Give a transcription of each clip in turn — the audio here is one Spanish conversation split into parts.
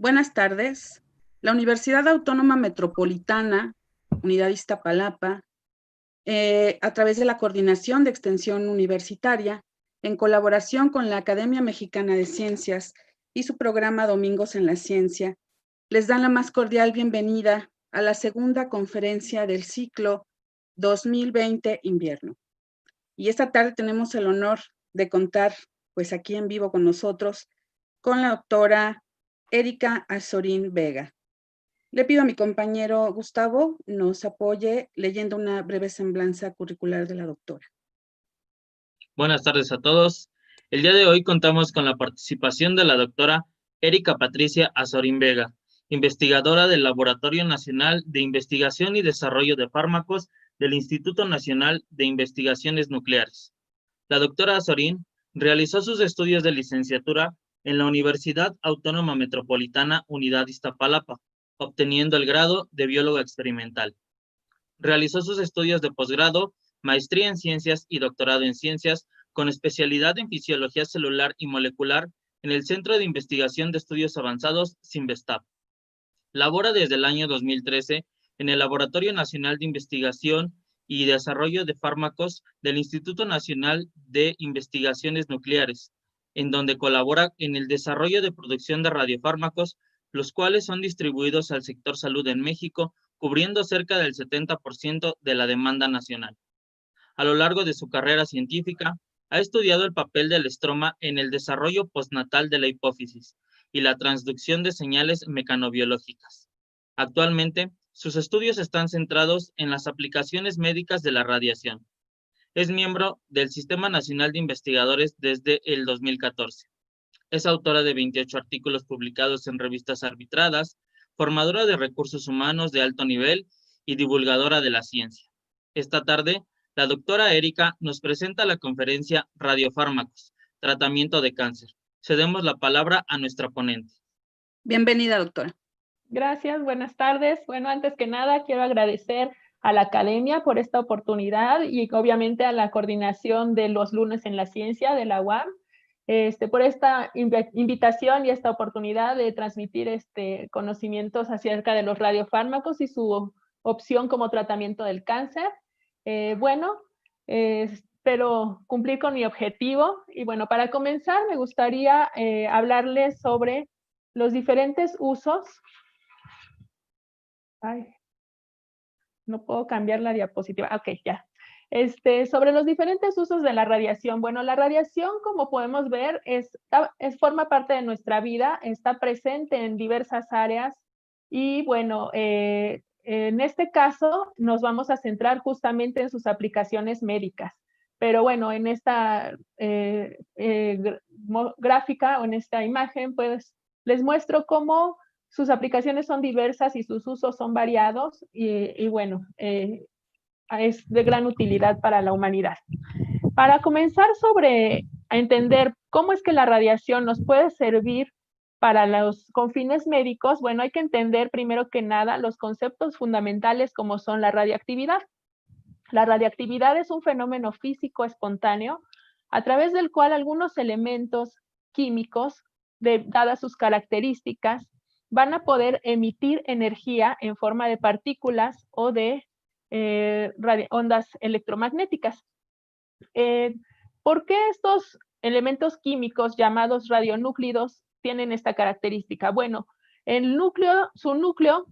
Buenas tardes. La Universidad Autónoma Metropolitana, Unidad Iztapalapa, a través de la Coordinación de Extensión Universitaria, en colaboración con la Academia Mexicana de Ciencias y su programa Domingos en la Ciencia, les dan la más cordial bienvenida a la segunda conferencia del ciclo 2020 Invierno. Y esta tarde tenemos el honor de contar, pues aquí en vivo con nosotros, con la doctora Erika Azorín Vega. Le pido a mi compañero Gustavo nos apoye leyendo una breve semblanza curricular de la doctora. Buenas tardes a todos. El día de hoy contamos con la participación de la doctora Erika Patricia Azorín Vega, investigadora del Laboratorio Nacional de Investigación y Desarrollo de Fármacos del Instituto Nacional de Investigaciones Nucleares. La doctora Azorín realizó sus estudios de licenciatura en la Universidad Autónoma Metropolitana Unidad Iztapalapa, obteniendo el grado de bióloga experimental. Realizó sus estudios de posgrado, maestría en ciencias y doctorado en ciencias, con especialidad en fisiología celular y molecular en el Centro de Investigación de Estudios Avanzados, CINVESTAP. Labora desde el año 2013 en el Laboratorio Nacional de Investigación y Desarrollo de Fármacos del Instituto Nacional de Investigaciones Nucleares, en donde colabora en el desarrollo de producción de radiofármacos, los cuales son distribuidos al sector salud en México, cubriendo cerca del 70% de la demanda nacional. A lo largo de su carrera científica, ha estudiado el papel del estroma en el desarrollo postnatal de la hipófisis y la transducción de señales mecanobiológicas. Actualmente, sus estudios están centrados en las aplicaciones médicas de la radiación. Es miembro del Sistema Nacional de Investigadores desde el 2014. Es autora de 28 artículos publicados en revistas arbitradas, formadora de recursos humanos de alto nivel y divulgadora de la ciencia. Esta tarde, la doctora Erika nos presenta la conferencia Radiofármacos, Tratamiento de Cáncer. Cedemos la palabra a nuestra ponente. Bienvenida, doctora. Gracias, buenas tardes. Bueno, antes que nada, quiero agradecer a la Academia por esta oportunidad y obviamente a la coordinación de los lunes en la ciencia de la UAM, por esta invitación y esta oportunidad de transmitir conocimientos acerca de los radiofármacos y su opción como tratamiento del cáncer. Espero cumplir con mi objetivo. Y bueno, para comenzar, me gustaría hablarles sobre los diferentes usos. Ay, no puedo cambiar la diapositiva. Ok, ya. Sobre los diferentes usos de la radiación. Bueno, la radiación, como podemos ver, forma parte de nuestra vida, está presente en diversas áreas y bueno, en este caso nos vamos a centrar justamente en sus aplicaciones médicas. Pero bueno, en esta gráfica o en esta imagen, pues les muestro cómo sus aplicaciones son diversas y sus usos son variados y bueno, es de gran utilidad para la humanidad. Para comenzar a entender cómo es que la radiación nos puede servir con fines médicos, bueno, hay que entender primero que nada los conceptos fundamentales como son la radiactividad. La radiactividad es un fenómeno físico espontáneo a través del cual algunos elementos químicos, dadas sus características, van a poder emitir energía en forma de partículas o de ondas electromagnéticas. ¿Por qué estos elementos químicos llamados radionúclidos tienen esta característica? Bueno, su núcleo,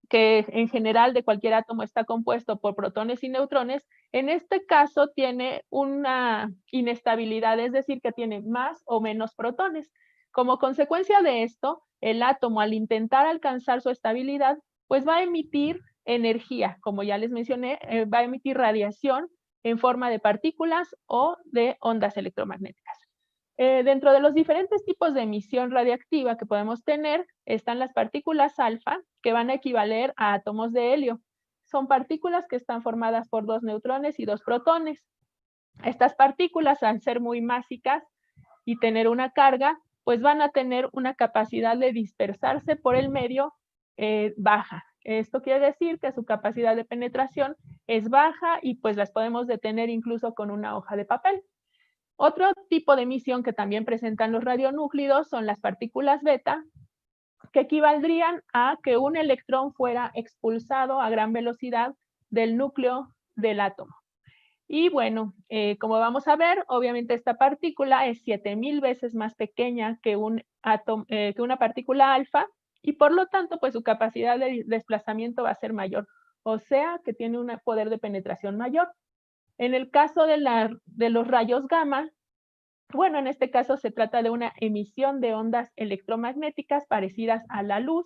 que en general de cualquier átomo está compuesto por protones y neutrones, en este caso tiene una inestabilidad, es decir, que tiene más o menos protones. Como consecuencia de esto, el átomo al intentar alcanzar su estabilidad, pues va a emitir energía, como ya les mencioné, va a emitir radiación en forma de partículas o de ondas electromagnéticas. Dentro de los diferentes tipos de emisión radiactiva que podemos tener están las partículas alfa, que van a equivaler a átomos de helio. Son partículas que están formadas por 2 neutrones y 2 protones. Estas partículas, al ser muy másicas y tener una carga, pues van a tener una capacidad de dispersarse por el medio baja. Esto quiere decir que su capacidad de penetración es baja y pues las podemos detener incluso con una hoja de papel. Otro tipo de emisión que también presentan los radionúclidos son las partículas beta, que equivaldrían a que un electrón fuera expulsado a gran velocidad del núcleo del átomo. Y bueno, como vamos a ver, obviamente esta partícula es 7000 veces más pequeña que una partícula alfa, y por lo tanto, pues su capacidad de desplazamiento va a ser mayor, o sea que tiene un poder de penetración mayor. En el caso de los rayos gamma, bueno, en este caso se trata de una emisión de ondas electromagnéticas parecidas a la luz,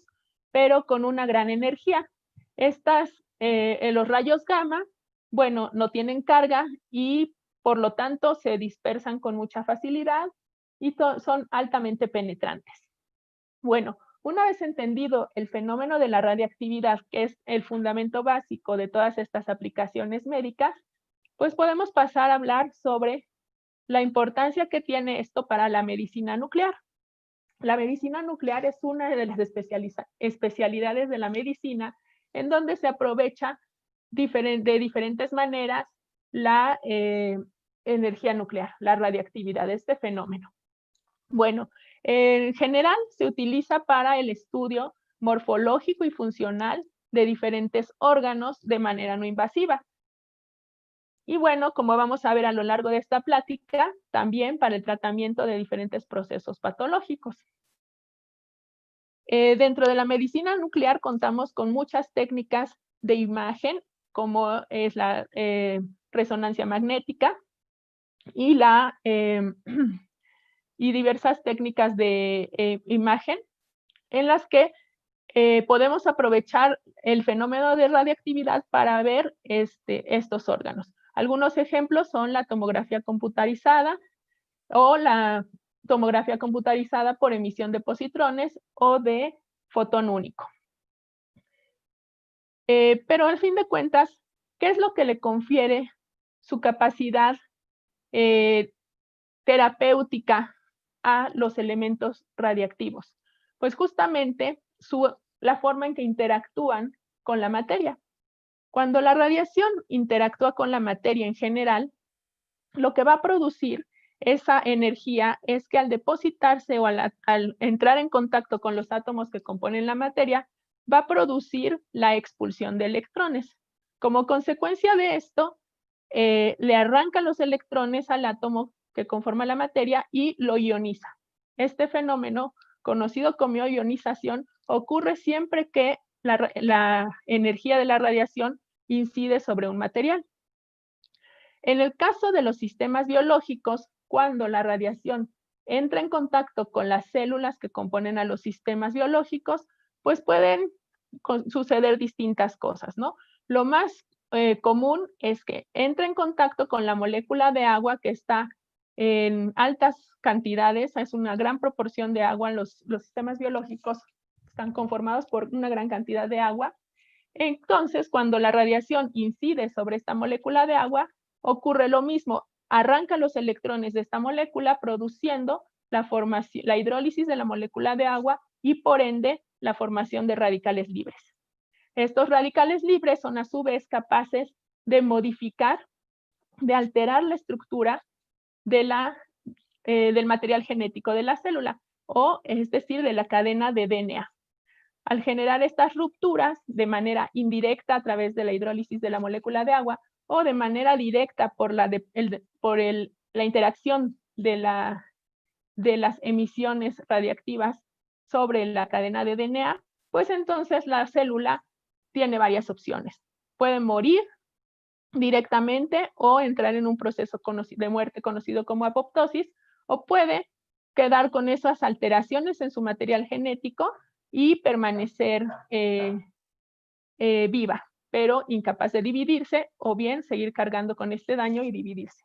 pero con una gran energía. Los rayos gamma, bueno, no tienen carga y por lo tanto se dispersan con mucha facilidad y son altamente penetrantes. Bueno, una vez entendido el fenómeno de la radiactividad, que es el fundamento básico de todas estas aplicaciones médicas, pues podemos pasar a hablar sobre la importancia que tiene esto para la medicina nuclear. La medicina nuclear es una de las especialidades de la medicina en donde se aprovecha de diferentes maneras la energía nuclear, la radiactividad de este fenómeno. Bueno, en general se utiliza para el estudio morfológico y funcional de diferentes órganos de manera no invasiva. Y bueno, como vamos a ver a lo largo de esta plática, también para el tratamiento de diferentes procesos patológicos. Dentro de la medicina nuclear contamos con muchas técnicas de imagen, como es la resonancia magnética y diversas técnicas de imagen en las que podemos aprovechar el fenómeno de radiactividad para ver estos órganos. Algunos ejemplos son la tomografía computarizada o la tomografía computarizada por emisión de positrones o de fotón único. Pero al fin de cuentas, ¿qué es lo que le confiere su capacidad terapéutica a los elementos radiactivos? Pues justamente la forma en que interactúan con la materia. Cuando la radiación interactúa con la materia en general, lo que va a producir esa energía es que al depositarse o al entrar en contacto con los átomos que componen la materia, va a producir la expulsión de electrones. Como consecuencia de esto, le arranca los electrones al átomo que conforma la materia y lo ioniza. Este fenómeno, conocido como ionización, ocurre siempre que la energía de la radiación incide sobre un material. En el caso de los sistemas biológicos, cuando la radiación entra en contacto con las células que componen a los sistemas biológicos, pues pueden suceder distintas cosas, ¿no? Lo más común es que entre en contacto con la molécula de agua que está en altas cantidades, es una gran proporción de agua en los sistemas biológicos, están conformados por una gran cantidad de agua. Entonces, cuando la radiación incide sobre esta molécula de agua, ocurre lo mismo, arranca los electrones de esta molécula produciendo la hidrólisis de la molécula de agua y por ende la formación de radicales libres. Estos radicales libres son a su vez capaces de modificar, de alterar la estructura del material genético de la célula, o es decir, de la cadena de DNA. Al generar estas rupturas de manera indirecta a través de la hidrólisis de la molécula de agua o de manera directa por la interacción de las emisiones radiactivas sobre la cadena de DNA, pues entonces la célula tiene varias opciones. Puede morir directamente o entrar en un proceso de muerte conocido como apoptosis, o puede quedar con esas alteraciones en su material genético y permanecer viva, pero incapaz de dividirse, o bien seguir cargando con este daño y dividirse.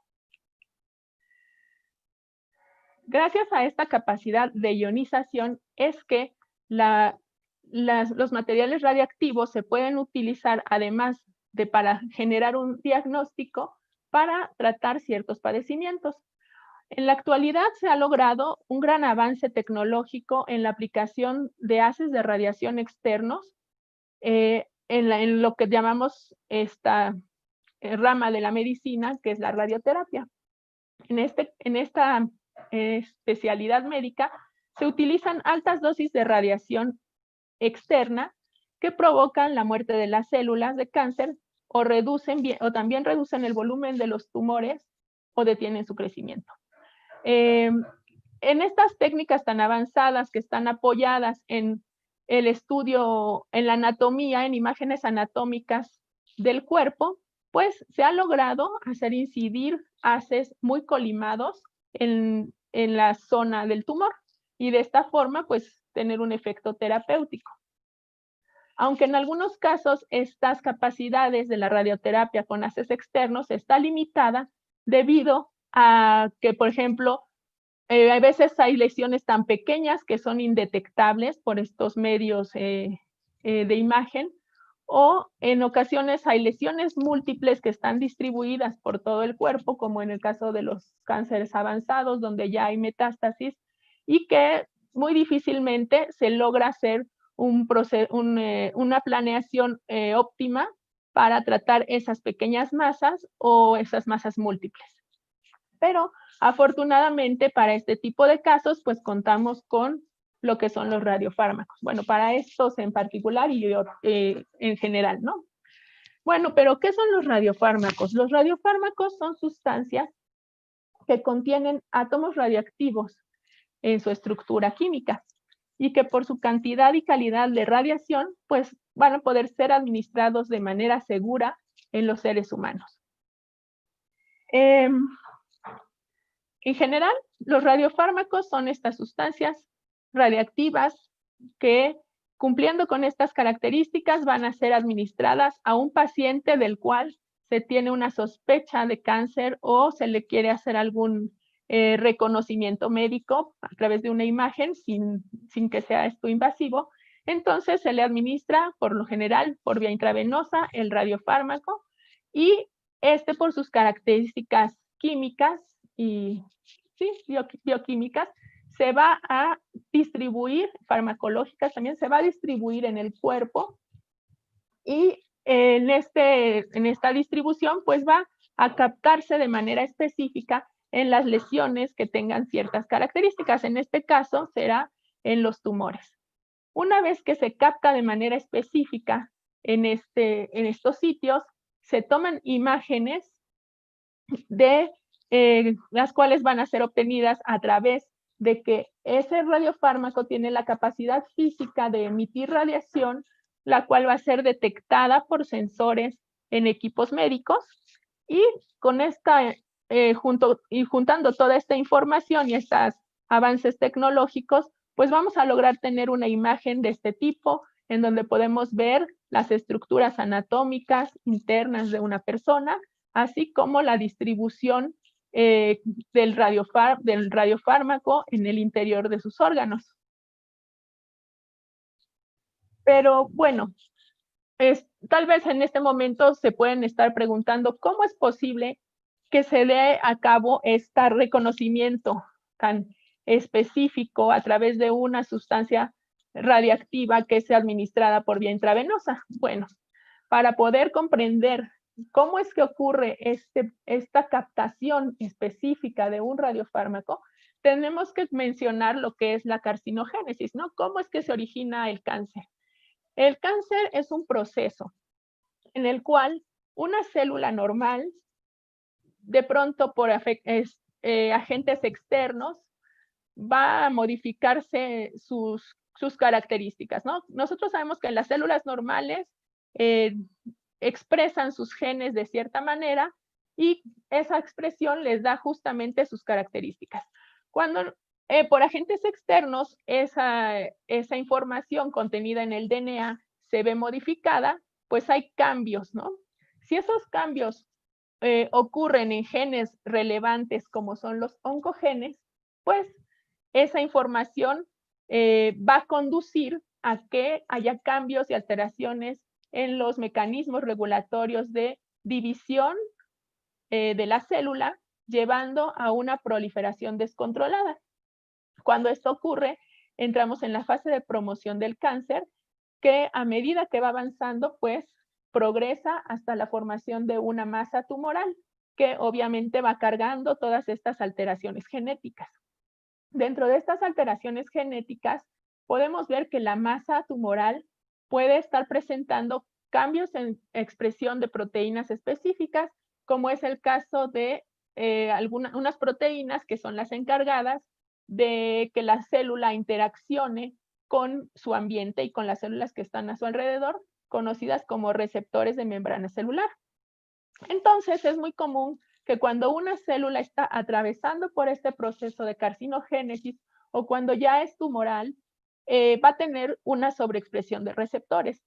Gracias a esta capacidad de ionización es que los materiales radiactivos se pueden utilizar, además de para generar un diagnóstico, para tratar ciertos padecimientos. En la actualidad se ha logrado un gran avance tecnológico en la aplicación de haces de radiación externos en lo que llamamos esta rama de la medicina, que es la radioterapia. En esta especialidad médica se utilizan altas dosis de radiación externa que provocan la muerte de las células de cáncer o también reducen el volumen de los tumores o detienen su crecimiento. En estas técnicas tan avanzadas que están apoyadas en el estudio, en la anatomía, en imágenes anatómicas del cuerpo, pues se ha logrado hacer incidir haces muy colimados en la zona del tumor y de esta forma pues tener un efecto terapéutico. Aunque en algunos casos estas capacidades de la radioterapia con haces externos está limitada debido a que, por ejemplo, a veces hay lesiones tan pequeñas que son indetectables por estos medios de imagen, o en ocasiones hay lesiones múltiples que están distribuidas por todo el cuerpo, como en el caso de los cánceres avanzados, donde ya hay metástasis, y que muy difícilmente se logra hacer una planeación óptima para tratar esas pequeñas masas o esas masas múltiples. Pero afortunadamente para este tipo de casos, pues contamos con lo que son los radiofármacos. Bueno, para estos en particular y yo en general, ¿no? Bueno, pero ¿qué son los radiofármacos? Los radiofármacos son sustancias que contienen átomos radioactivos en su estructura química y que por su cantidad y calidad de radiación, pues van a poder ser administrados de manera segura en los seres humanos. En general, los radiofármacos son estas sustancias radiactivas que, cumpliendo con estas características, van a ser administradas a un paciente del cual se tiene una sospecha de cáncer o se le quiere hacer algún reconocimiento médico a través de una imagen sin que sea esto invasivo. Entonces se le administra, por lo general, por vía intravenosa, el radiofármaco y por sus características químicas y bioquímicas, se va a distribuir, farmacológicas también, se va a distribuir en el cuerpo y en esta distribución pues va a captarse de manera específica en las lesiones que tengan ciertas características. En este caso será en los tumores. Una vez que se capta de manera específica en estos sitios, se toman imágenes de las cuales van a ser obtenidas a través de que ese radiofármaco tiene la capacidad física de emitir radiación, la cual va a ser detectada por sensores en equipos médicos y con juntando toda esta información y estos avances tecnológicos, pues vamos a lograr tener una imagen de este tipo en donde podemos ver las estructuras anatómicas internas de una persona, así como la distribución del radiofármaco en el interior de sus órganos. Pero bueno, tal vez en este momento se pueden estar preguntando cómo es posible que se dé a cabo este reconocimiento tan específico a través de una sustancia radiactiva que es administrada por vía intravenosa. Bueno, para poder comprender cómo es que ocurre esta captación específica de un radiofármaco, tenemos que mencionar lo que es la carcinogénesis, ¿no? ¿Cómo es que se origina el cáncer? El cáncer es un proceso en el cual una célula normal, de pronto por agentes externos, va a modificarse sus características, ¿no? Nosotros sabemos que las células normales expresan sus genes de cierta manera y esa expresión les da justamente sus características. Cuando por agentes externos esa información contenida en el DNA se ve modificada, pues hay cambios, ¿no? Si esos cambios ocurren en genes relevantes como son los oncogenes, pues esa información va a conducir a que haya cambios y alteraciones en los mecanismos regulatorios de división de la célula, llevando a una proliferación descontrolada. Cuando esto ocurre, entramos en la fase de promoción del cáncer, que a medida que va avanzando, pues progresa hasta la formación de una masa tumoral, que obviamente va cargando todas estas alteraciones genéticas. Dentro de estas alteraciones genéticas podemos ver que la masa tumoral puede estar presentando cambios en expresión de proteínas específicas, como es el caso de unas proteínas que son las encargadas de que la célula interaccione con su ambiente y con las células que están a su alrededor, conocidas como receptores de membrana celular. Entonces, es muy común que cuando una célula está atravesando por este proceso de carcinogénesis o cuando ya es tumoral, va a tener una sobreexpresión de receptores.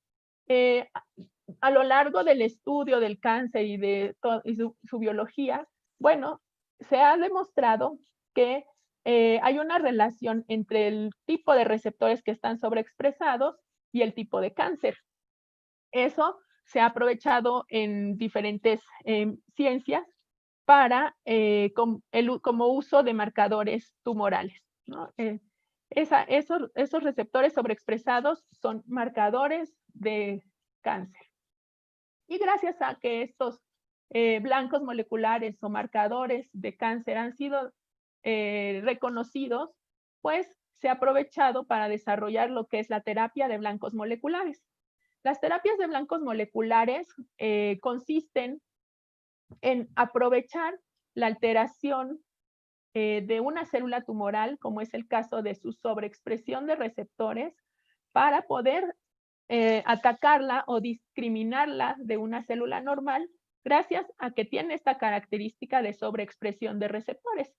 A lo largo del estudio del cáncer y de su biología, bueno, se ha demostrado que hay una relación entre el tipo de receptores que están sobreexpresados y el tipo de cáncer. Eso se ha aprovechado en diferentes ciencias para como uso de marcadores tumorales, ¿no? Esos receptores sobreexpresados son marcadores de cáncer. Y gracias a que estos blancos moleculares o marcadores de cáncer han sido reconocidos, pues se ha aprovechado para desarrollar lo que es la terapia de blancos moleculares. Las terapias de blancos moleculares consisten en aprovechar la alteración de una célula tumoral, como es el caso de su sobreexpresión de receptores, para poder atacarla o discriminarla de una célula normal, gracias a que tiene esta característica de sobreexpresión de receptores.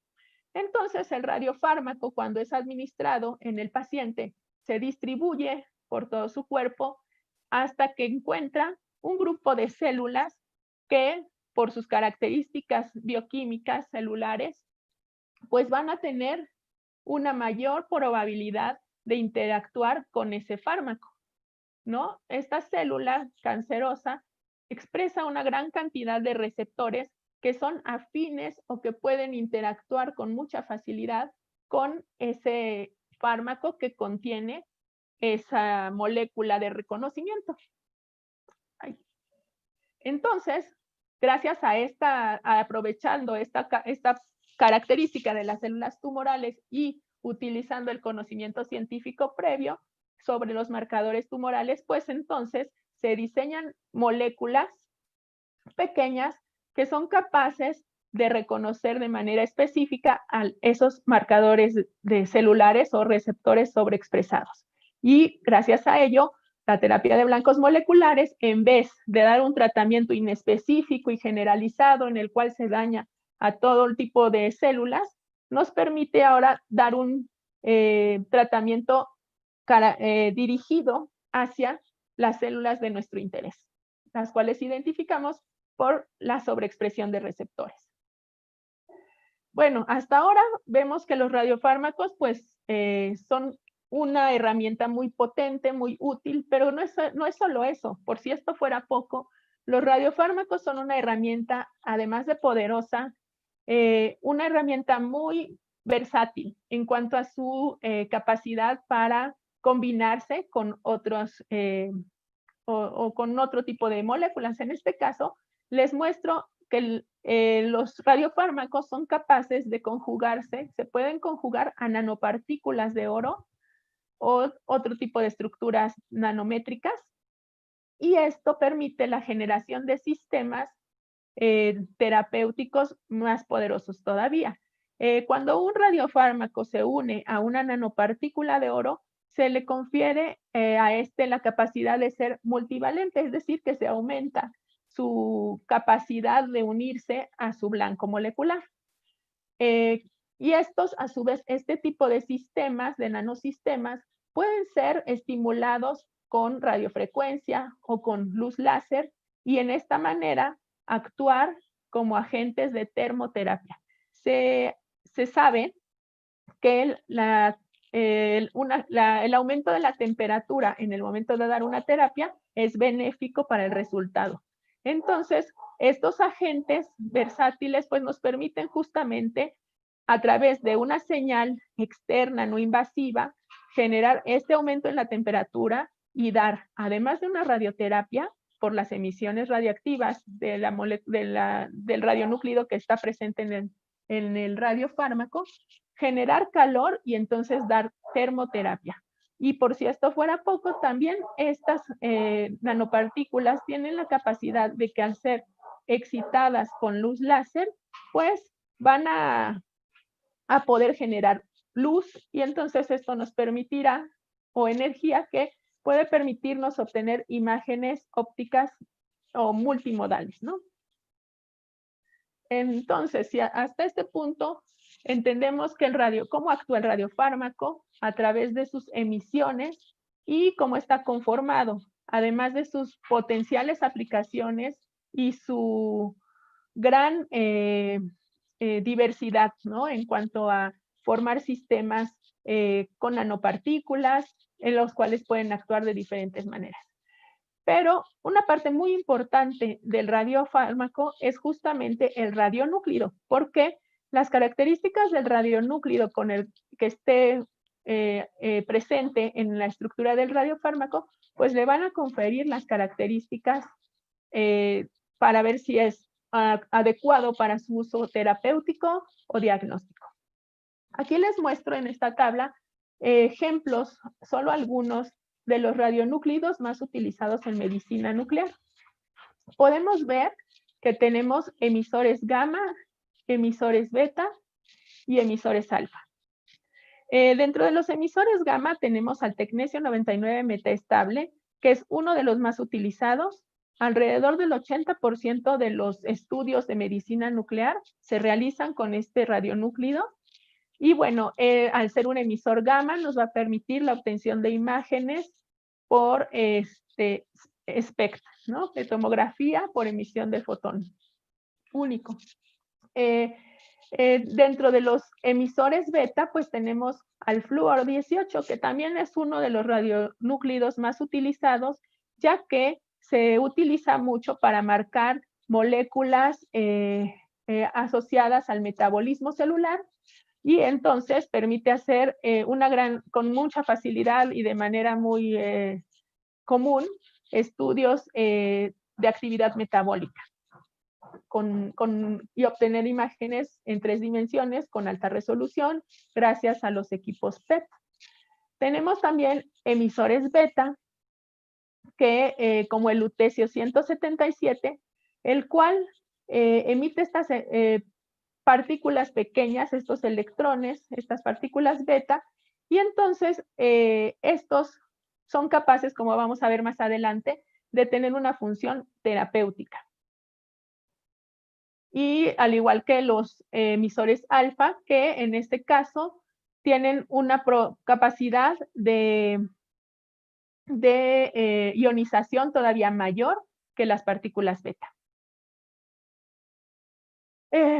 Entonces, el radiofármaco, cuando es administrado en el paciente, se distribuye por todo su cuerpo hasta que encuentra un grupo de células que, por sus características bioquímicas celulares, pues van a tener una mayor probabilidad de interactuar con ese fármaco, ¿no? Esta célula cancerosa expresa una gran cantidad de receptores que son afines o que pueden interactuar con mucha facilidad con ese fármaco que contiene esa molécula de reconocimiento. Entonces, gracias a aprovechando esta característica de las células tumorales y utilizando el conocimiento científico previo sobre los marcadores tumorales, pues entonces se diseñan moléculas pequeñas que son capaces de reconocer de manera específica a esos marcadores de celulares o receptores sobreexpresados. Y gracias a ello, la terapia de blancos moleculares, en vez de dar un tratamiento inespecífico y generalizado en el cual se daña a todo el tipo de células, nos permite ahora dar un tratamiento dirigido hacia las células de nuestro interés, las cuales identificamos por la sobreexpresión de receptores. Bueno, hasta ahora vemos que los radiofármacos pues son una herramienta muy potente, muy útil, pero no es solo eso. Por si esto fuera poco, los radiofármacos son una herramienta, además de poderosa, una herramienta muy versátil en cuanto a su capacidad para combinarse con otros o con otro tipo de moléculas. En este caso, les muestro que los radiofármacos son capaces de conjugarse, se pueden conjugar a nanopartículas de oro o otro tipo de estructuras nanométricas, y esto permite la generación de sistemas terapéuticos más poderosos todavía. Cuando un radiofármaco se une a una nanopartícula de oro, se le confiere a este la capacidad de ser multivalente, es decir, que se aumenta su capacidad de unirse a su blanco molecular. Y estos, a su vez, este tipo de sistemas, de nanosistemas, pueden ser estimulados con radiofrecuencia o con luz láser, y en esta manera actuar como agentes de termoterapia. Se sabe que el aumento de la temperatura en el momento de dar una terapia es benéfico para el resultado. Entonces, estos agentes versátiles pues nos permiten justamente a través de una señal externa no invasiva generar este aumento en la temperatura y dar, además de una radioterapia por las emisiones radiactivas del radionúclido que está presente en el radiofármaco, generar calor y entonces dar termoterapia. Y por si esto fuera poco, también estas nanopartículas tienen la capacidad de que al ser excitadas con luz láser, pues van a poder generar luz, y entonces esto nos permitirá, o energía que puede permitirnos obtener imágenes ópticas o multimodales, ¿no? Entonces, si hasta este punto entendemos que cómo actúa el radiofármaco a través de sus emisiones y cómo está conformado, además de sus potenciales aplicaciones y su gran diversidad, ¿no? En cuanto a formar sistemas con nanopartículas, en los cuales pueden actuar de diferentes maneras. Pero una parte muy importante del radiofármaco es justamente el radionúclido, porque las características del radionúclido con el que esté presente en la estructura del radiofármaco, pues le van a conferir las características para ver si es adecuado para su uso terapéutico o diagnóstico. Aquí les muestro en esta tabla ejemplos, solo algunos, de los radionúclidos más utilizados en medicina nuclear. Podemos ver que tenemos emisores gamma, emisores beta y emisores alfa. Dentro de los emisores gamma tenemos al tecnesio 99 metaestable, que es uno de los más utilizados. Alrededor del 80% de los estudios de medicina nuclear se realizan con este radionúclido. Y bueno, al ser un emisor gamma nos va a permitir la obtención de imágenes por espectro, ¿no? De tomografía por emisión de fotón único. Dentro de los emisores beta, pues tenemos al flúor 18, que también es uno de los radionúclidos más utilizados, ya que se utiliza mucho para marcar moléculas asociadas al metabolismo celular, y entonces permite hacer con mucha facilidad y de manera muy común estudios de actividad metabólica y obtener imágenes en 3 dimensiones con alta resolución gracias a los equipos PET. Tenemos también emisores beta, que como el lutecio 177, el cual emite estas partículas pequeñas, estos electrones, estas partículas beta, y entonces estos son capaces, como vamos a ver más adelante, de tener una función terapéutica. Y al igual que los emisores alfa, que en este caso tienen una capacidad de ionización todavía mayor que las partículas beta.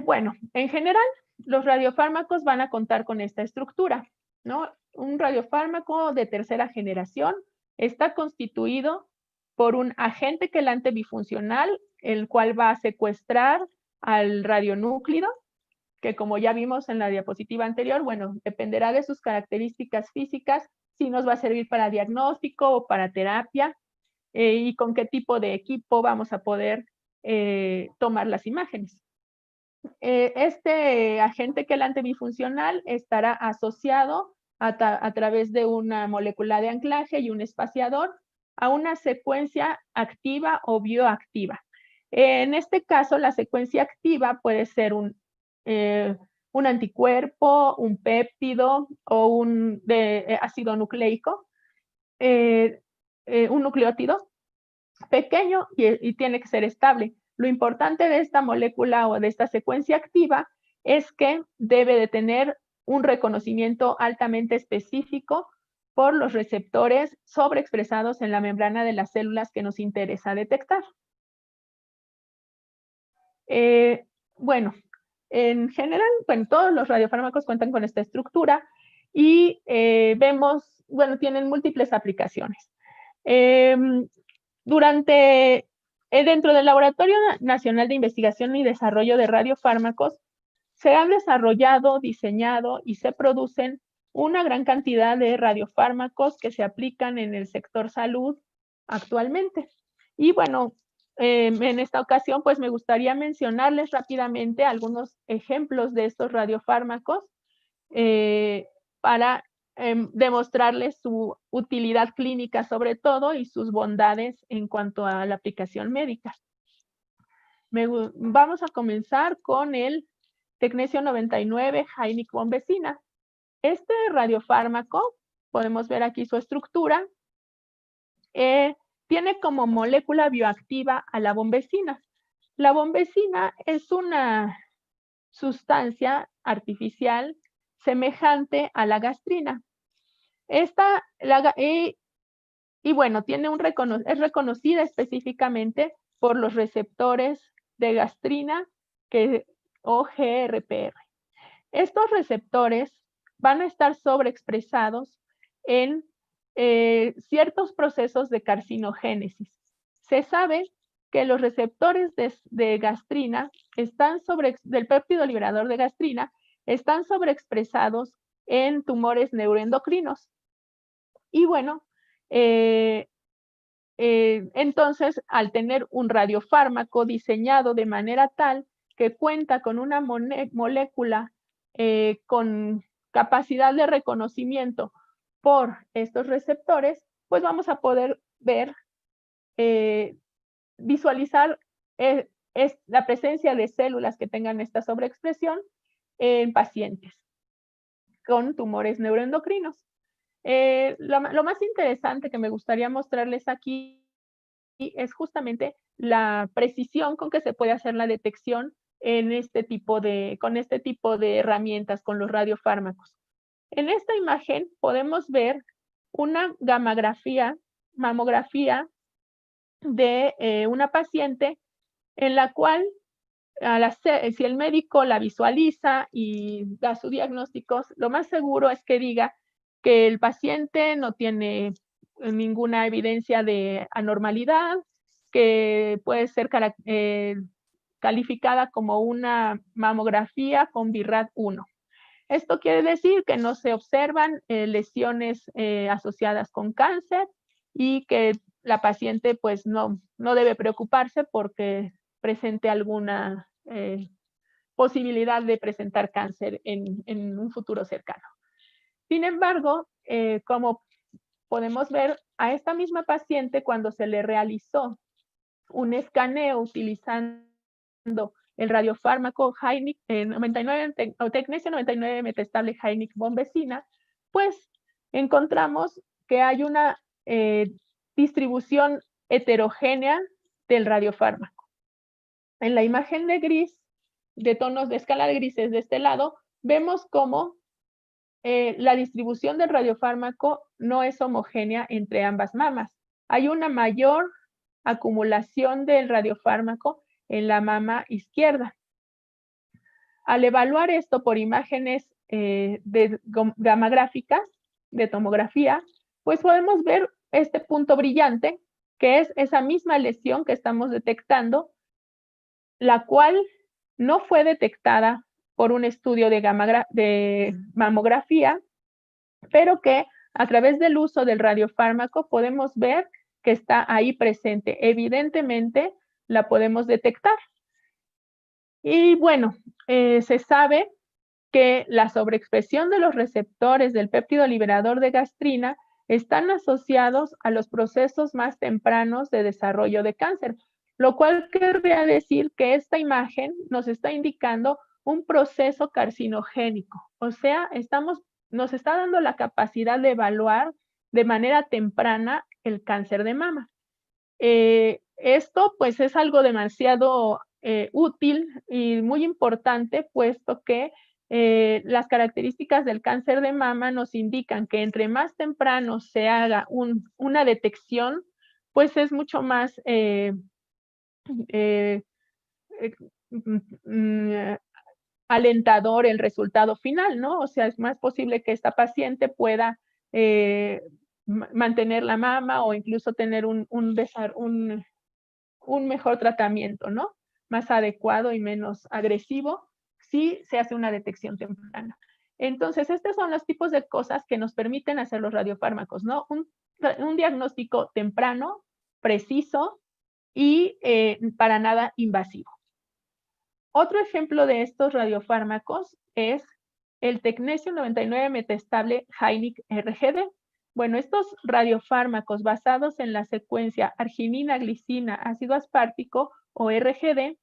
Bueno, en general, los radiofármacos van a contar con esta estructura, ¿no? Un radiofármaco de tercera generación está constituido por un agente quelante bifuncional, el cual va a secuestrar al radionúclido, que como ya vimos en la diapositiva anterior, bueno, dependerá de sus características físicas, si nos va a servir para diagnóstico o para terapia, y con qué tipo de equipo vamos a poder tomar las imágenes. Este agente quelante bifuncional estará asociado a través de una molécula de anclaje y un espaciador a una secuencia activa o bioactiva. En este caso, la secuencia activa puede ser un anticuerpo, un péptido o un ácido nucleico, un nucleótido pequeño y tiene que ser estable. Lo importante de esta molécula o de esta secuencia activa es que debe de tener un reconocimiento altamente específico por los receptores sobreexpresados en la membrana de las células que nos interesa detectar. Bueno, en general, bueno, todos los radiofármacos cuentan con esta estructura y vemos, bueno, tienen múltiples aplicaciones. Dentro del Laboratorio Nacional de Investigación y Desarrollo de Radiofármacos, se han desarrollado, diseñado y se producen una gran cantidad de radiofármacos que se aplican en el sector salud actualmente. Y bueno, en esta ocasión, pues me gustaría mencionarles rápidamente algunos ejemplos de estos radiofármacos para demostrarles su utilidad clínica sobre todo y sus bondades en cuanto a la aplicación médica. Vamos a comenzar con el Tecnesio 99 Heineck bombecina. Este radiofármaco, podemos ver aquí su estructura, tiene como molécula bioactiva a la bombecina. La bombecina es una sustancia artificial semejante a la gastrina. Y bueno, es reconocida específicamente por los receptores de gastrina o GRPR. Estos receptores van a estar sobreexpresados en ciertos procesos de carcinogénesis. Se sabe que los receptores de gastrina del péptido liberador de gastrina están sobreexpresados en tumores neuroendocrinos. Y bueno, entonces, al tener un radiofármaco diseñado de manera tal que cuenta con una molécula con capacidad de reconocimiento por estos receptores, pues vamos a poder ver, visualizar la presencia de células que tengan esta sobreexpresión en pacientes con tumores neuroendocrinos. Lo más interesante que me gustaría mostrarles aquí es justamente la precisión con que se puede hacer la detección con este tipo de herramientas, con los radiofármacos. En esta imagen podemos ver una mamografía de una paciente en la cual si el médico la visualiza y da su diagnóstico, lo más seguro es que diga que el paciente no tiene ninguna evidencia de anormalidad, que puede ser calificada como una mamografía con BIRAD 1. Esto quiere decir que no se observan lesiones asociadas con cáncer y que la paciente pues no debe preocuparse porque presente alguna posibilidad de presentar cáncer en un futuro cercano. Sin embargo, como podemos ver, a esta misma paciente cuando se le realizó un escaneo utilizando el radiofármaco Tecnesio 99 metestable Heineck bombecina, pues encontramos que hay una distribución heterogénea del radiofármaco. En la imagen de gris, de tonos de escala de grises de este lado, vemos cómo la distribución del radiofármaco no es homogénea entre ambas mamas. Hay una mayor acumulación del radiofármaco en la mama izquierda. Al evaluar esto por imágenes gamagráficas de tomografía, pues podemos ver este punto brillante, que es esa misma lesión que estamos detectando, la cual no fue detectada por un estudio de mamografía, pero que a través del uso del radiofármaco podemos ver que está ahí presente. Evidentemente la podemos detectar. Y bueno, se sabe que la sobreexpresión de los receptores del péptido liberador de gastrina están asociados a los procesos más tempranos de desarrollo de cáncer, lo cual querría decir que esta imagen nos está indicando un proceso carcinogénico. O sea, nos está dando la capacidad de evaluar de manera temprana el cáncer de mama. Esto pues es algo demasiado útil y muy importante, puesto que las características del cáncer de mama nos indican que entre más temprano se haga una detección, pues es mucho más alentador el resultado final, ¿no? O sea, es más posible que esta paciente pueda mantener la mama o incluso tener un mejor tratamiento, ¿no? Más adecuado y menos agresivo si se hace una detección temprana. Entonces, estos son los tipos de cosas que nos permiten hacer los radiofármacos, ¿no? Un diagnóstico temprano, preciso y para nada invasivo. Otro ejemplo de estos radiofármacos es el tecnesio 99 metaestable Hynic RGD. Bueno, estos radiofármacos basados en la secuencia arginina, glicina, ácido aspartico o RGD,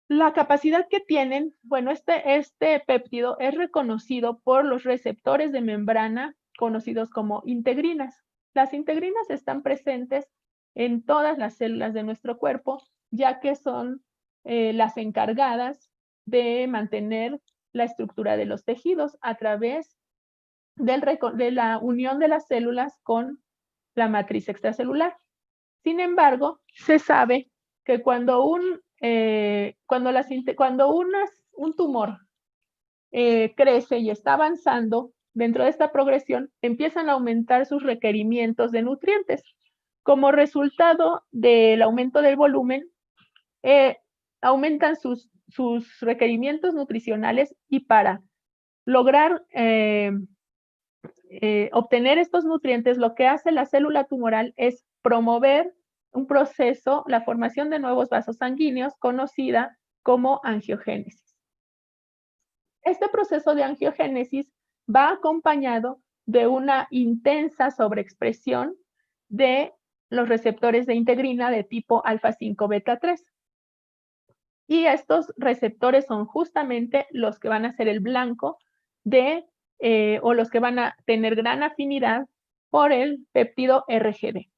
la capacidad que tienen, bueno, este péptido es reconocido por los receptores de membrana conocidos como integrinas. Las integrinas están presentes en todas las células de nuestro cuerpo, ya que son las encargadas de mantener la estructura de los tejidos a través de la unión de las células con la matriz extracelular. Sin embargo, se sabe que cuando un tumor crece y está avanzando, dentro de esta progresión empiezan a aumentar sus requerimientos de nutrientes. Como resultado del aumento del volumen, aumentan sus requerimientos nutricionales, y para lograr obtener estos nutrientes, lo que hace la célula tumoral es promover un proceso, la formación de nuevos vasos sanguíneos, conocida como angiogénesis. Este proceso de angiogénesis va acompañado de una intensa sobreexpresión de los receptores de integrina de tipo alfa-5 beta-3. Y estos receptores son justamente los que van a ser el blanco o los que van a tener gran afinidad por el péptido RGD.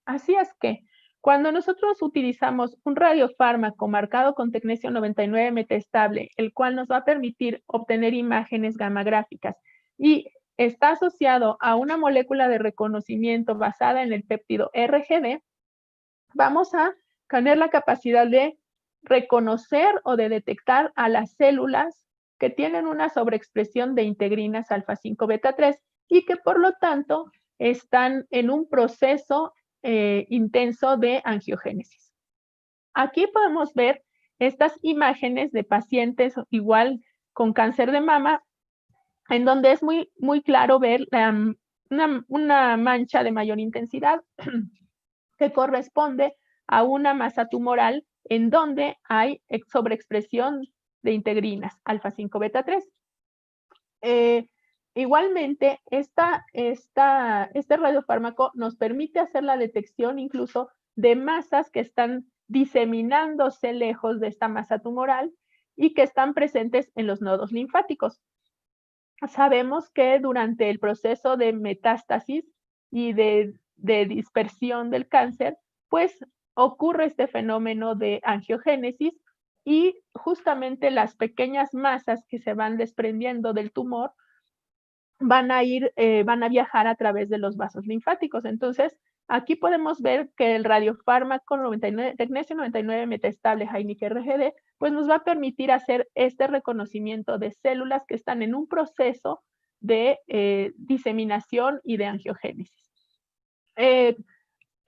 Así es que cuando nosotros utilizamos un radiofármaco marcado con tecnesio 99 metaestable, el cual nos va a permitir obtener imágenes gamagráficas y está asociado a una molécula de reconocimiento basada en el péptido RGD, vamos a tener la capacidad de reconocer o de detectar a las células que tienen una sobreexpresión de integrinas alfa-5 beta-3 y que por lo tanto están en un proceso intenso de angiogénesis. Aquí podemos ver estas imágenes de pacientes igual con cáncer de mama, en donde es muy, muy claro ver una mancha de mayor intensidad que corresponde a una masa tumoral en donde hay sobreexpresión de integrinas alfa-5 beta-3. Igualmente, este radiofármaco nos permite hacer la detección incluso de masas que están diseminándose lejos de esta masa tumoral y que están presentes en los nodos linfáticos. Sabemos que durante el proceso de metástasis y de dispersión del cáncer, pues ocurre este fenómeno de angiogénesis, y justamente las pequeñas masas que se van desprendiendo del tumor van a viajar a través de los vasos linfáticos. Entonces, aquí podemos ver que el radiofármaco tecnesio 99 metaestable Hynic RGD, pues nos va a permitir hacer este reconocimiento de células que están en un proceso de diseminación y de angiogénesis.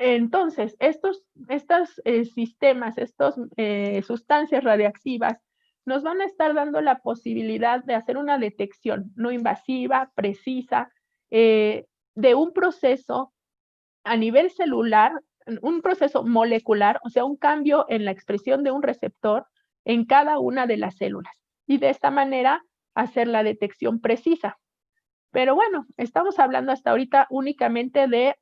Entonces, estos sistemas, estas sustancias radiactivas, nos van a estar dando la posibilidad de hacer una detección no invasiva, precisa, de un proceso a nivel celular, un proceso molecular, o sea, un cambio en la expresión de un receptor en cada una de las células. Y de esta manera hacer la detección precisa. Pero bueno, estamos hablando hasta ahorita únicamente de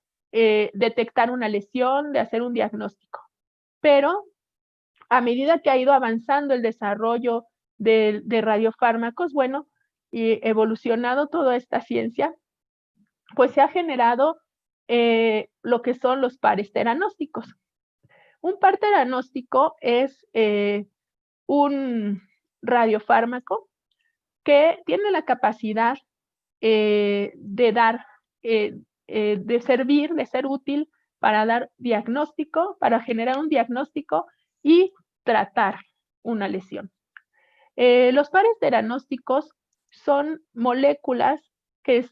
detectar una lesión, de hacer un diagnóstico. Pero a medida que ha ido avanzando el desarrollo de radiofármacos, bueno, y evolucionado toda esta ciencia, pues se ha generado lo que son los pares teranósticos. Un par teranóstico es un radiofármaco que tiene la capacidad de servir, de ser útil para dar diagnóstico, para generar un diagnóstico y tratar una lesión. Los pares teranósticos son moléculas que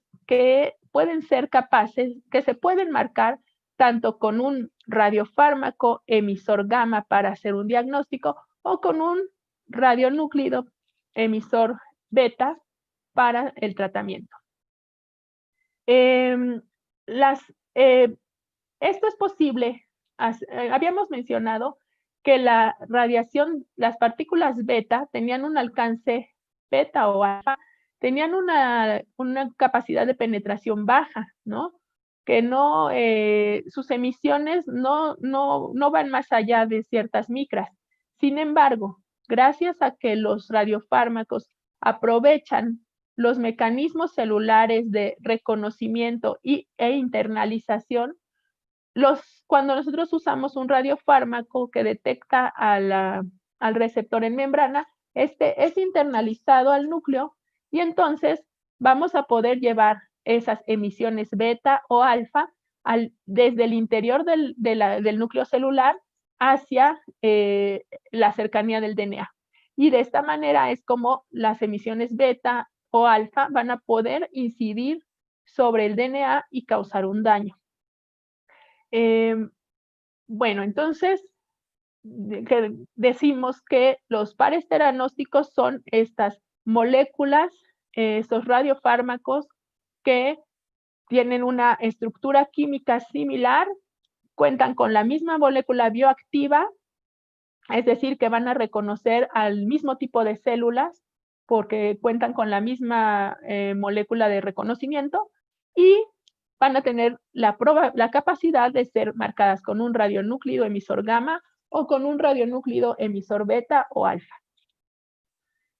pueden ser capaces, que se pueden marcar tanto con un radiofármaco emisor gamma para hacer un diagnóstico o con un radionúclido emisor beta para el tratamiento. Esto es posible. Habíamos mencionado que la radiación, las partículas beta tenían un alcance beta o alfa tenían una capacidad de penetración baja, ¿no? Que no, sus emisiones no van más allá de ciertas micras. Sin embargo, gracias a que los radiofármacos aprovechan los mecanismos celulares de reconocimiento e internalización, cuando nosotros usamos un radiofármaco que detecta al receptor en membrana, este es internalizado al núcleo y entonces vamos a poder llevar esas emisiones beta o alfa desde el interior del núcleo celular hacia la cercanía del DNA. Y de esta manera es como las emisiones beta o alfa van a poder incidir sobre el DNA y causar un daño. Bueno, entonces decimos que los pares teranósticos son estas moléculas, estos radiofármacos que tienen una estructura química similar, cuentan con la misma molécula bioactiva, es decir, que van a reconocer al mismo tipo de células porque cuentan con la misma molécula de reconocimiento y van a tener la capacidad de ser marcadas con un radionúclido emisor gamma o con un radionúclido emisor beta o alfa.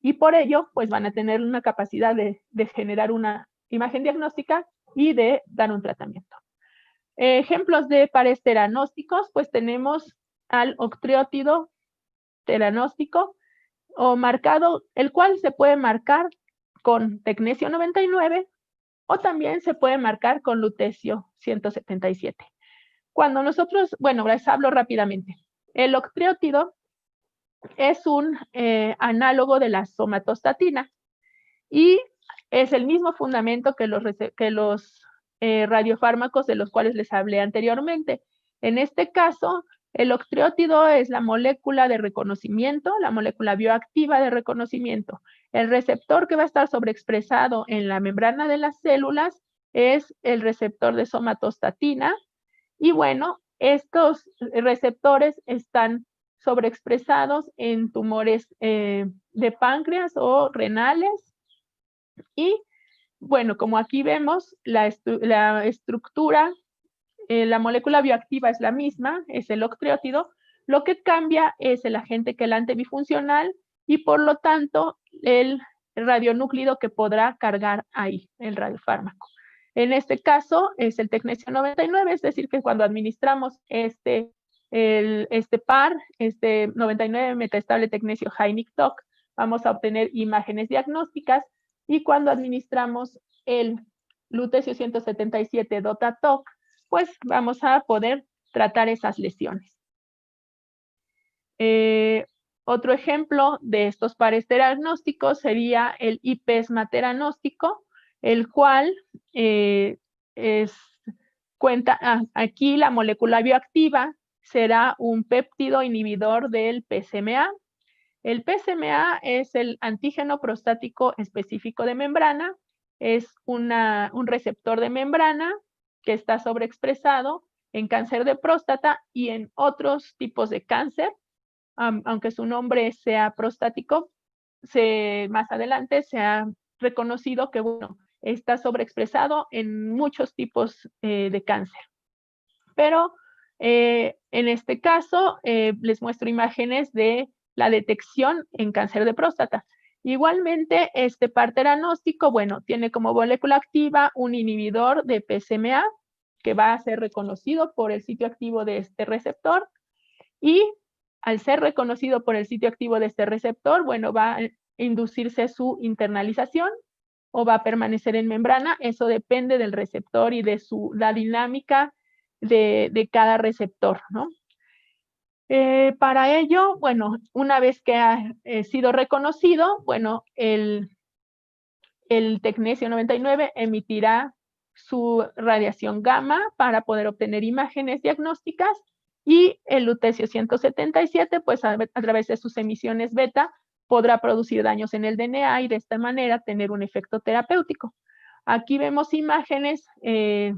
Y por ello, pues van a tener una capacidad de generar una imagen diagnóstica y de dar un tratamiento. Ejemplos de pares teranósticos, pues tenemos al octreótido teranóstico o marcado, el cual se puede marcar con tecnesio 99 o también se puede marcar con lutecio 177. Cuando nosotros, bueno, les hablo rápidamente. El octreótido es un análogo de la somatostatina y es el mismo fundamento que los radiofármacos de los cuales les hablé anteriormente. En este caso, el octreótido es la molécula de reconocimiento, la molécula bioactiva de reconocimiento. El receptor que va a estar sobreexpresado en la membrana de las células es el receptor de somatostatina. Y bueno, estos receptores están sobreexpresados en tumores de páncreas o renales. Y bueno, como aquí vemos, la estructura, la molécula bioactiva es la misma, es el octreótido. Lo que cambia es el agente quelante bifuncional y por lo tanto el radionúclido que podrá cargar ahí el radiofármaco. En este caso es el tecnesio 99, es decir, que cuando administramos este par, este 99 metaestable tecnesio Heineck-TOC, vamos a obtener imágenes diagnósticas y cuando administramos el lutecio 177 DOTA-TOC, pues vamos a poder tratar esas lesiones. Otro ejemplo de estos pares teranósticos sería el IPESMA teranóstico, el cual aquí la molécula bioactiva será un péptido inhibidor del PSMA. El PSMA es el antígeno prostático específico de membrana, es un receptor de membrana que está sobreexpresado en cáncer de próstata y en otros tipos de cáncer, aunque su nombre sea prostático, más adelante se ha reconocido que bueno, está sobreexpresado en muchos tipos de cáncer. Pero en este caso les muestro imágenes de la detección en cáncer de próstata. Igualmente, este par teranóstico, bueno, tiene como molécula activa un inhibidor de PSMA que va a ser reconocido por el sitio activo de este receptor y al ser reconocido por el sitio activo de este receptor, bueno, va a inducirse su internalización o va a permanecer en membrana. Eso depende del receptor y de la dinámica de cada receptor, ¿no? Para ello, bueno, una vez que ha sido reconocido, bueno, el tecnesio 99 emitirá su radiación gamma para poder obtener imágenes diagnósticas y el lutecio 177, pues a través de sus emisiones beta, podrá producir daños en el DNA y de esta manera tener un efecto terapéutico. Aquí vemos imágenes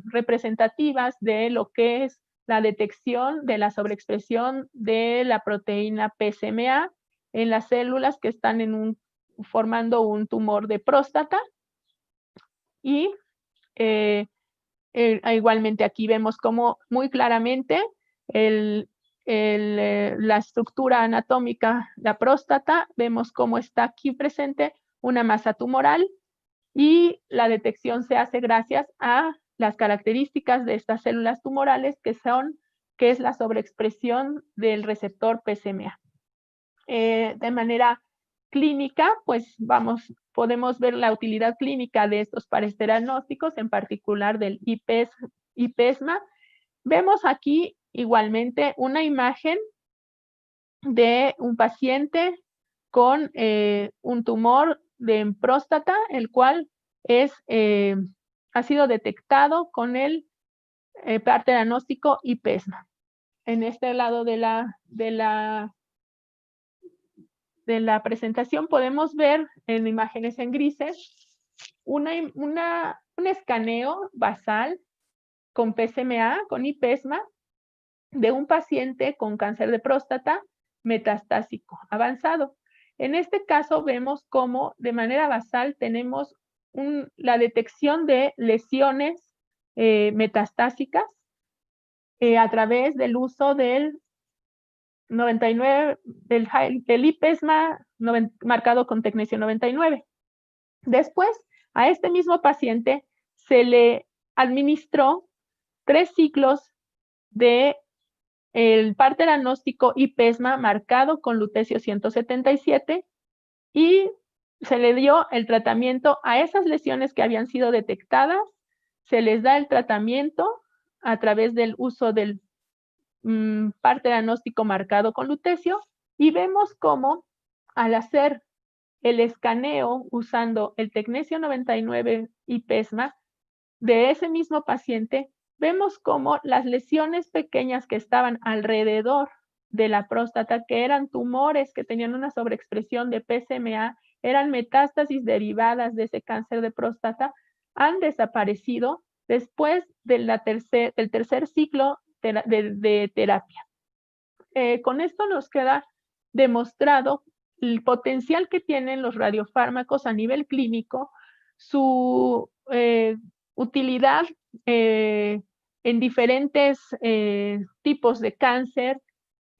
representativas de lo que es la detección de la sobreexpresión de la proteína PSMA en las células que están en un formando un tumor de próstata. Y igualmente aquí vemos como muy claramente la estructura anatómica, la próstata, vemos cómo está aquí presente una masa tumoral y la detección se hace gracias a las características de estas células tumorales que es la sobreexpresión del receptor PSMA. De manera clínica, pues podemos ver la utilidad clínica de estos para este diagnósticos, en particular del IPESMA. Vemos aquí igualmente una imagen de un paciente con un tumor de próstata, el cual ha sido detectado con el parte diagnóstico IPESMA. En este lado de la presentación podemos ver en imágenes en grises un escaneo basal con PSMA, con IPESMA, de un paciente con cáncer de próstata metastásico avanzado. En este caso vemos cómo de manera basal tenemos la detección de lesiones metastásicas a través del uso del 99, del IPESMA marcado con tecnecio 99. Después, a este mismo paciente se le administró 3 ciclos de el parte diagnóstico IPESMA marcado con lutecio 177 y se le dio el tratamiento a esas lesiones que habían sido detectadas. Se les da el tratamiento a través del uso del parte diagnóstico marcado con lutecio y vemos cómo al hacer el escaneo usando el tecnecio 99 IPESMA de ese mismo paciente, vemos cómo las lesiones pequeñas que estaban alrededor de la próstata, que eran tumores que tenían una sobreexpresión de PSMA, eran metástasis derivadas de ese cáncer de próstata, han desaparecido después del tercer ciclo de terapia. Con esto nos queda demostrado el potencial que tienen los radiofármacos a nivel clínico, su utilidad en diferentes tipos de cáncer.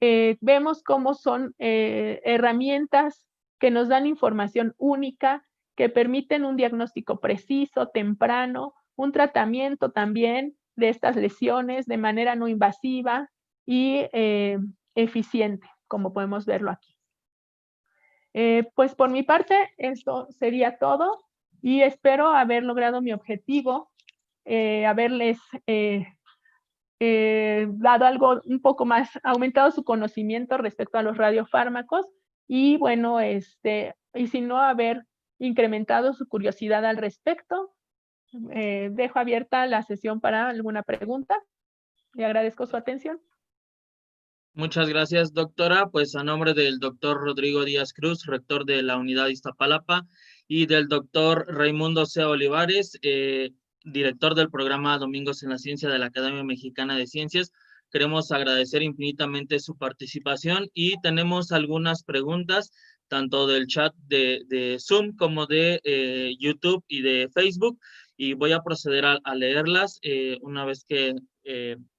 Vemos cómo son herramientas que nos dan información única, que permiten un diagnóstico preciso, temprano, un tratamiento también de estas lesiones de manera no invasiva y eficiente, como podemos verlo aquí. Pues por mi parte, esto sería todo y espero haber logrado mi objetivo, haberles dado algo un poco más, aumentado su conocimiento respecto a los radiofármacos y bueno, y si no, haber incrementado su curiosidad al respecto. Dejo abierta la sesión para alguna pregunta. Le agradezco su atención. Muchas gracias, doctora. Pues a nombre del doctor Rodrigo Díaz Cruz, rector de la Unidad Iztapalapa, y del doctor Raimundo C. Olivares, director del programa Domingos en la Ciencia de la Academia Mexicana de Ciencias, queremos agradecer infinitamente su participación y tenemos algunas preguntas, tanto del chat de Zoom como de YouTube y de Facebook, y voy a proceder a leerlas. Una vez que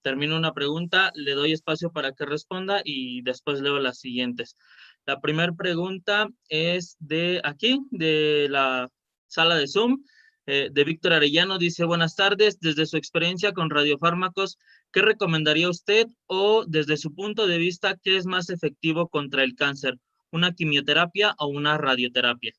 termino una pregunta, le doy espacio para que responda y después leo las siguientes. La primera pregunta es de aquí, de la sala de Zoom, de Víctor Arellano. Dice: buenas tardes, desde su experiencia con radiofármacos, ¿qué recomendaría usted o desde su punto de vista qué es más efectivo contra el cáncer? ¿Una quimioterapia o una radioterapia?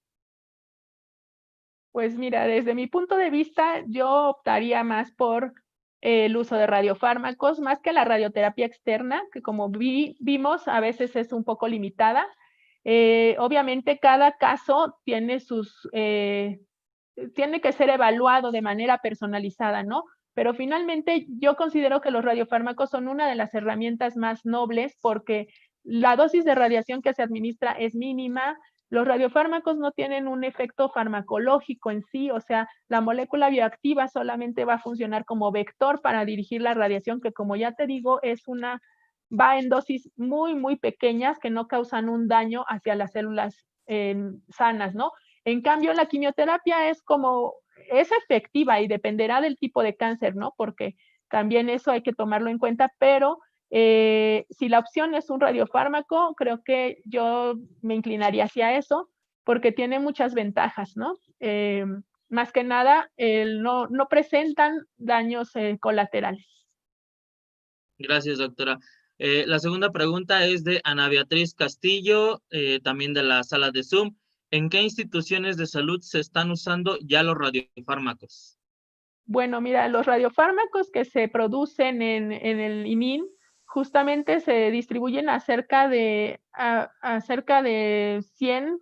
Pues mira, desde mi punto de vista, yo optaría más por el uso de radiofármacos, más que la radioterapia externa, que como vimos, a veces es un poco limitada. Obviamente, cada caso tiene tiene que ser evaluado de manera personalizada, ¿no? Pero finalmente yo considero que los radiofármacos son una de las herramientas más nobles porque la dosis de radiación que se administra es mínima. Los radiofármacos no tienen un efecto farmacológico en sí, o sea, la molécula bioactiva solamente va a funcionar como vector para dirigir la radiación, que como ya te digo, va en dosis muy, muy pequeñas que no causan un daño hacia las células sanas, ¿no? En cambio, la quimioterapia es efectiva y dependerá del tipo de cáncer, ¿no? Porque también eso hay que tomarlo en cuenta, pero si la opción es un radiofármaco, creo que yo me inclinaría hacia eso, porque tiene muchas ventajas, ¿no? Más que nada, no presentan daños colaterales. Gracias, doctora. La segunda pregunta es de Ana Beatriz Castillo, también de la sala de Zoom. ¿En qué instituciones de salud se están usando ya los radiofármacos? Bueno, mira, los radiofármacos que se producen en el ININ justamente se distribuyen a cerca de 100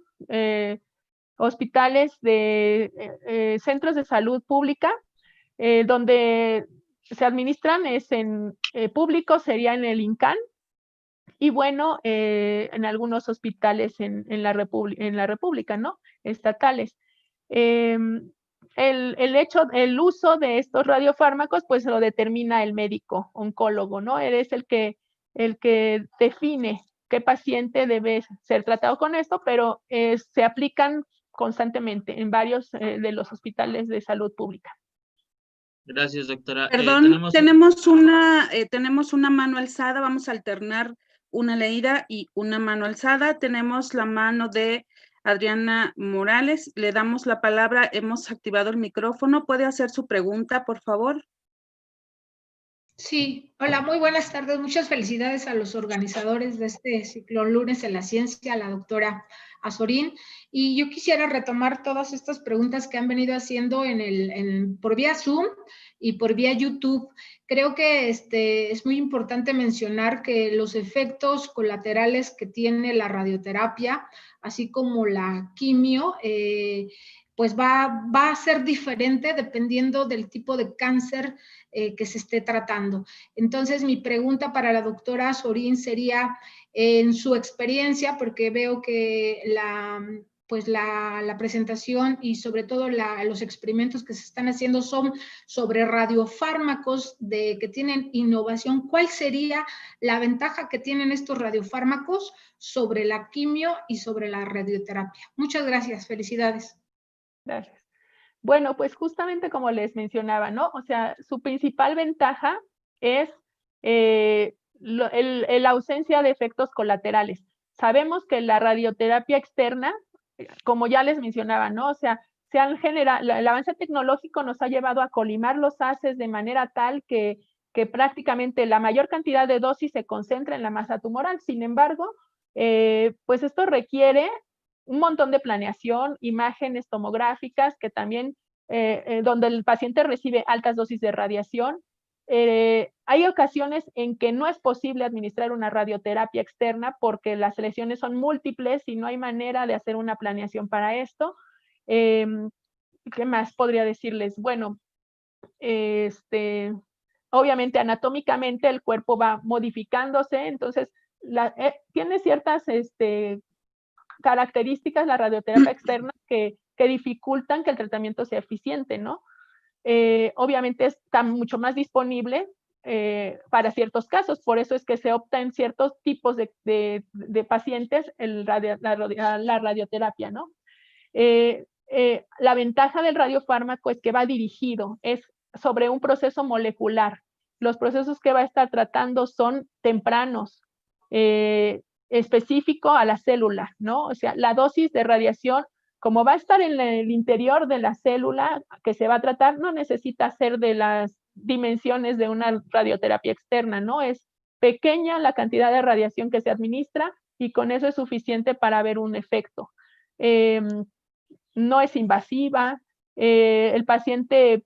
hospitales de centros de salud pública, donde se administran público, sería en el INCAN, y bueno, en algunos hospitales en la República, ¿no? Estatales. El uso de estos radiofármacos, pues lo determina el médico oncólogo, ¿no? Eres el que define qué paciente debe ser tratado con esto, pero se aplican constantemente en varios de los hospitales de salud pública. Gracias, doctora. Perdón, tenemos una mano alzada, vamos a alternar una leída y una mano alzada. Tenemos la mano de Adriana Morales, le damos la palabra, hemos activado el micrófono. ¿Puede hacer su pregunta, por favor? Sí, hola, muy buenas tardes. Muchas felicidades a los organizadores de este ciclo Lunes en la Ciencia, a la doctora Azorín. Y yo quisiera retomar todas estas preguntas que han venido haciendo por vía Zoom y por vía YouTube. Creo que es muy importante mencionar que los efectos colaterales que tiene la radioterapia, así como la quimio, pues va a ser diferente dependiendo del tipo de cáncer que se esté tratando. Entonces, mi pregunta para la doctora Azorín sería, en su experiencia, porque veo que la presentación y sobre todo los experimentos que se están haciendo son sobre radiofármacos que tienen innovación. ¿Cuál sería la ventaja que tienen estos radiofármacos sobre la quimio y sobre la radioterapia? Muchas gracias, felicidades. Gracias. Bueno, pues justamente como les mencionaba, ¿no? O sea, su principal ventaja es la ausencia de efectos colaterales. Sabemos que la radioterapia externa, como ya les mencionaba, ¿no? O sea, el avance tecnológico nos ha llevado a colimar los haces de manera tal que prácticamente la mayor cantidad de dosis se concentra en la masa tumoral. Sin embargo, pues esto requiere un montón de planeación, imágenes tomográficas que también, donde el paciente recibe altas dosis de radiación. Hay ocasiones en que no es posible administrar una radioterapia externa porque las lesiones son múltiples y no hay manera de hacer una planeación para esto. ¿Qué más podría decirles? Bueno, obviamente anatómicamente el cuerpo va modificándose, entonces tiene ciertas características la radioterapia externa que dificultan que el tratamiento sea eficiente, ¿no? Obviamente está mucho más disponible para ciertos casos, por eso es que se opta en ciertos tipos de pacientes la radioterapia, ¿no? La ventaja del radiofármaco es que va dirigido, es sobre un proceso molecular. Los procesos que va a estar tratando son tempranos, específico a la célula, ¿no? O sea, la dosis de radiación, como va a estar en el interior de la célula que se va a tratar, no necesita ser de las dimensiones de una radioterapia externa, ¿no? Es pequeña la cantidad de radiación que se administra y con eso es suficiente para ver un efecto. No es invasiva, el paciente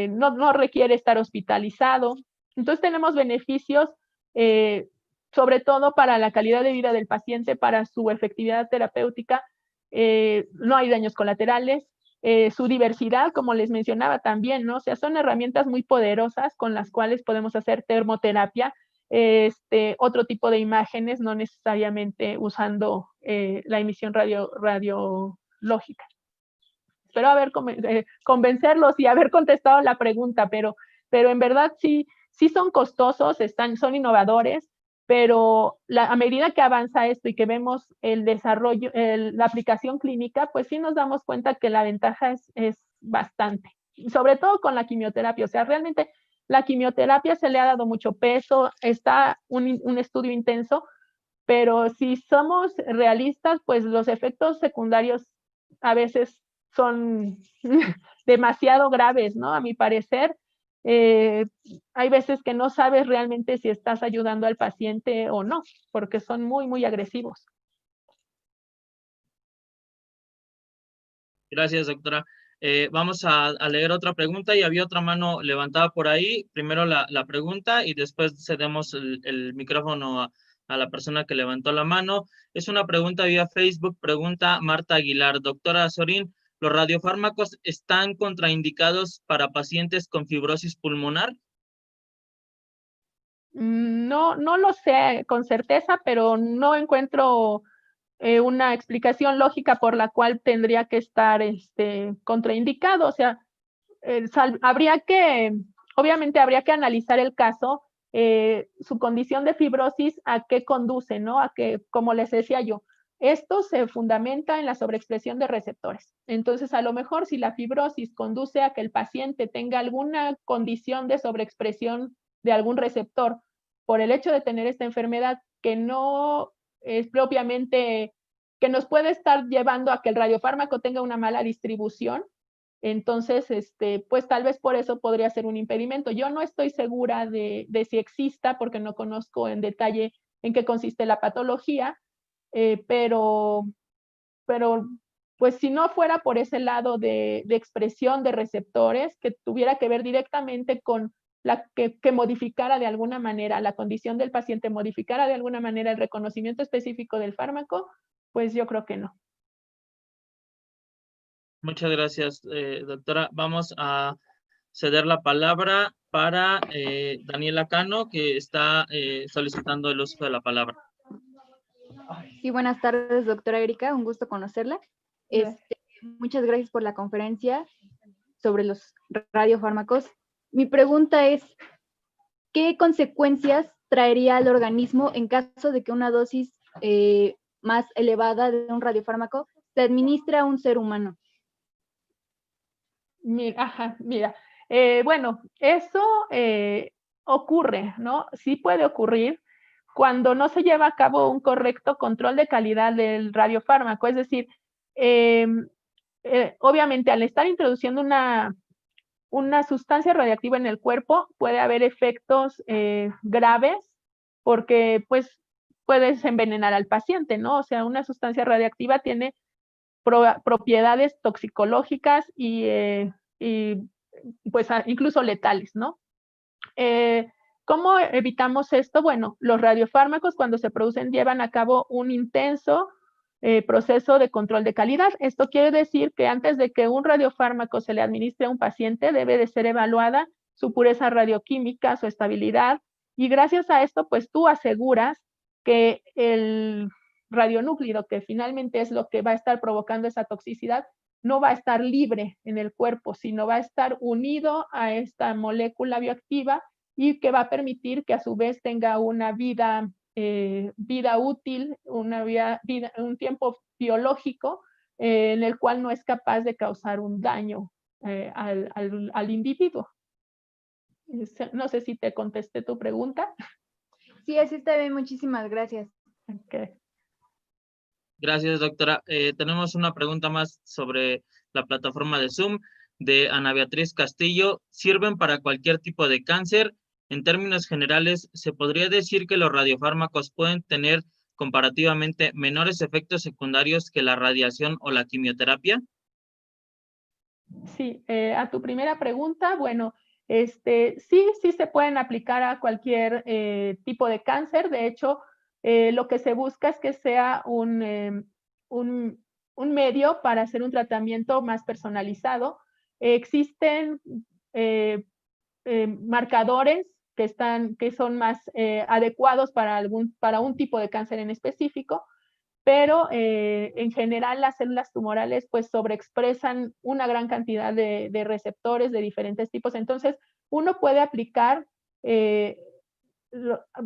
no requiere estar hospitalizado. Entonces tenemos beneficios sobre todo para la calidad de vida del paciente, para su efectividad terapéutica. No hay daños colaterales, su diversidad, como les mencionaba también, ¿no? O sea, son herramientas muy poderosas con las cuales podemos hacer termoterapia, otro tipo de imágenes, no necesariamente usando la emisión radiológica. Espero haber convencerlos y haber contestado la pregunta, pero en verdad sí son costosos, son innovadores, pero a medida que avanza esto y que vemos el desarrollo, la aplicación clínica, pues sí nos damos cuenta que la ventaja es bastante, sobre todo con la quimioterapia. O sea, realmente la quimioterapia se le ha dado mucho peso, está un estudio intenso, pero si somos realistas, pues los efectos secundarios a veces son demasiado graves, ¿no? A mi parecer, hay veces que no sabes realmente si estás ayudando al paciente o no, porque son muy, muy agresivos. Gracias, doctora. Vamos a leer otra pregunta y había otra mano levantada por ahí. Primero la pregunta y después cedemos el micrófono a la persona que levantó la mano. Es una pregunta vía Facebook, pregunta Marta Aguilar. Doctora Azorín, ¿los radiofármacos están contraindicados para pacientes con fibrosis pulmonar? No, no lo sé con certeza, pero no encuentro una explicación lógica por la cual tendría que estar contraindicado. O sea, obviamente habría que analizar el caso, su condición de fibrosis, a qué conduce, ¿no? A que, como les decía yo, esto se fundamenta en la sobreexpresión de receptores. Entonces, a lo mejor si la fibrosis conduce a que el paciente tenga alguna condición de sobreexpresión de algún receptor por el hecho de tener esta enfermedad que no es propiamente, que nos puede estar llevando a que el radiofármaco tenga una mala distribución, entonces, pues tal vez por eso podría ser un impedimento. Yo no estoy segura de si exista, porque no conozco en detalle en qué consiste la patología, pero pues si no fuera por ese lado de expresión de receptores, que tuviera que ver directamente con que modificara de alguna manera la condición del paciente, modificara de alguna manera el reconocimiento específico del fármaco, pues yo creo que no. Muchas gracias, doctora. Vamos a ceder la palabra para Daniela Cano, que está solicitando el uso de la palabra. Sí, buenas tardes, doctora Erika, un gusto conocerla. Muchas gracias por la conferencia sobre los radiofármacos. Mi pregunta es, ¿qué consecuencias traería al organismo en caso de que una dosis más elevada de un radiofármaco se administre a un ser humano? Mira, bueno, eso ocurre, ¿no? Sí puede ocurrir cuando no se lleva a cabo un correcto control de calidad del radiofármaco. Es decir, obviamente al estar introduciendo una sustancia radiactiva en el cuerpo, puede haber efectos graves porque pues puedes envenenar al paciente, ¿no? O sea, una sustancia radiactiva tiene propiedades toxicológicas y pues incluso letales, ¿no? ¿Cómo evitamos esto? Bueno, los radiofármacos cuando se producen llevan a cabo un intenso proceso de control de calidad. Esto quiere decir que antes de que un radiofármaco se le administre a un paciente, debe de ser evaluada su pureza radioquímica, su estabilidad, y gracias a esto, pues tú aseguras que el radionúclido, que finalmente es lo que va a estar provocando esa toxicidad, no va a estar libre en el cuerpo, sino va a estar unido a esta molécula bioactiva y que va a permitir que a su vez tenga una vida útil, un tiempo biológico en el cual no es capaz de causar un daño al individuo. No sé si te contesté tu pregunta. Sí, así está bien, muchísimas gracias. Okay. Gracias, doctora. Tenemos una pregunta más sobre la plataforma de Zoom de Ana Beatriz Castillo. ¿Sirven para cualquier tipo de cáncer? En términos generales, ¿se podría decir que los radiofármacos pueden tener comparativamente menores efectos secundarios que la radiación o la quimioterapia? Sí, a tu primera pregunta, bueno, sí se pueden aplicar a cualquier tipo de cáncer. De hecho, lo que se busca es que sea un medio para hacer un tratamiento más personalizado. Existen marcadores que son más adecuados para un tipo de cáncer en específico, pero en general las células tumorales pues sobreexpresan una gran cantidad de receptores de diferentes tipos. Entonces, uno puede aplicar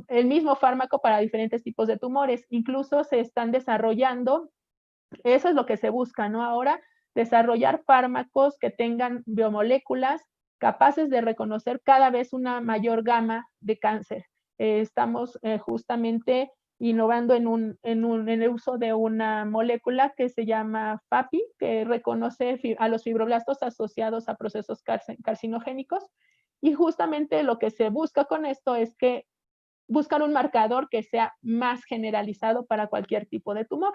el mismo fármaco para diferentes tipos de tumores. Incluso se están desarrollando, eso es lo que se busca, ¿no? Ahora, desarrollar fármacos que tengan biomoléculas capaces de reconocer cada vez una mayor gama de cáncer. Estamos justamente innovando en el uso de una molécula que se llama FAPI, que reconoce a los fibroblastos asociados a procesos carcinogénicos. Y justamente lo que se busca con esto es que buscar un marcador que sea más generalizado para cualquier tipo de tumor.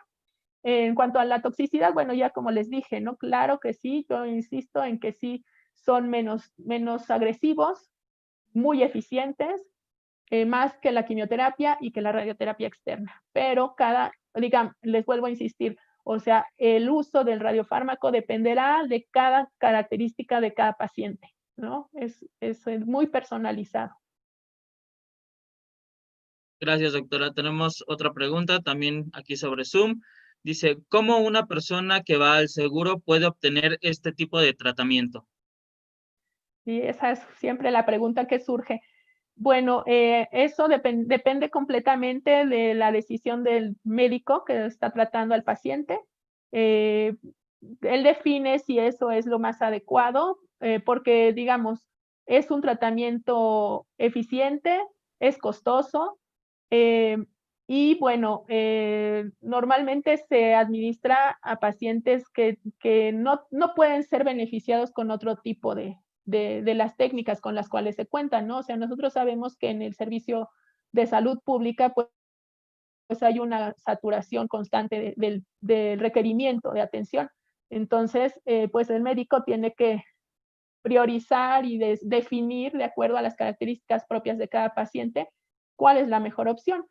En cuanto a la toxicidad, bueno, ya como les dije, ¿no? Claro que sí, yo insisto en que sí son menos agresivos, muy eficientes, más que la quimioterapia y que la radioterapia externa. Pero digamos, les vuelvo a insistir, o sea, el uso del radiofármaco dependerá de cada característica de cada paciente, ¿no? Es muy personalizado. Gracias, doctora. Tenemos otra pregunta también aquí sobre Zoom. Dice, ¿cómo una persona que va al seguro puede obtener este tipo de tratamiento? Sí, esa es siempre la pregunta que surge. Bueno, eso depende completamente de la decisión del médico que está tratando al paciente. Él define si eso es lo más adecuado, porque, digamos, es un tratamiento eficiente, es costoso, y bueno, normalmente se administra a pacientes que no pueden ser beneficiados con otro tipo de las técnicas con las cuales se cuentan, ¿no? O sea, nosotros sabemos que en el servicio de salud pública, pues hay una saturación constante del requerimiento de atención. Entonces, pues el médico tiene que priorizar y definir, de acuerdo a las características propias de cada paciente, cuál es la mejor opción.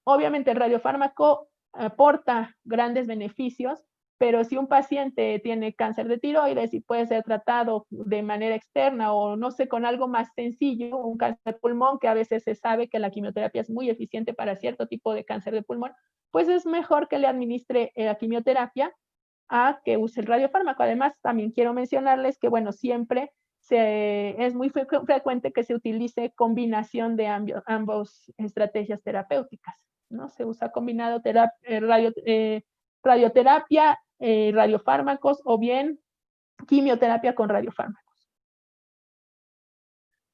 Obviamente el radiofármaco aporta grandes beneficios, pero si un paciente tiene cáncer de tiroides y puede ser tratado de manera externa o no sé, con algo más sencillo, un cáncer de pulmón, que a veces se sabe que la quimioterapia es muy eficiente para cierto tipo de cáncer de pulmón, pues es mejor que le administre la quimioterapia a que use el radiofármaco. Además, también quiero mencionarles que, bueno, siempre es muy frecuente que se utilice combinación de ambas estrategias terapéuticas, ¿no? Se usa combinado radioterapia, radiofármacos o bien quimioterapia con radiofármacos.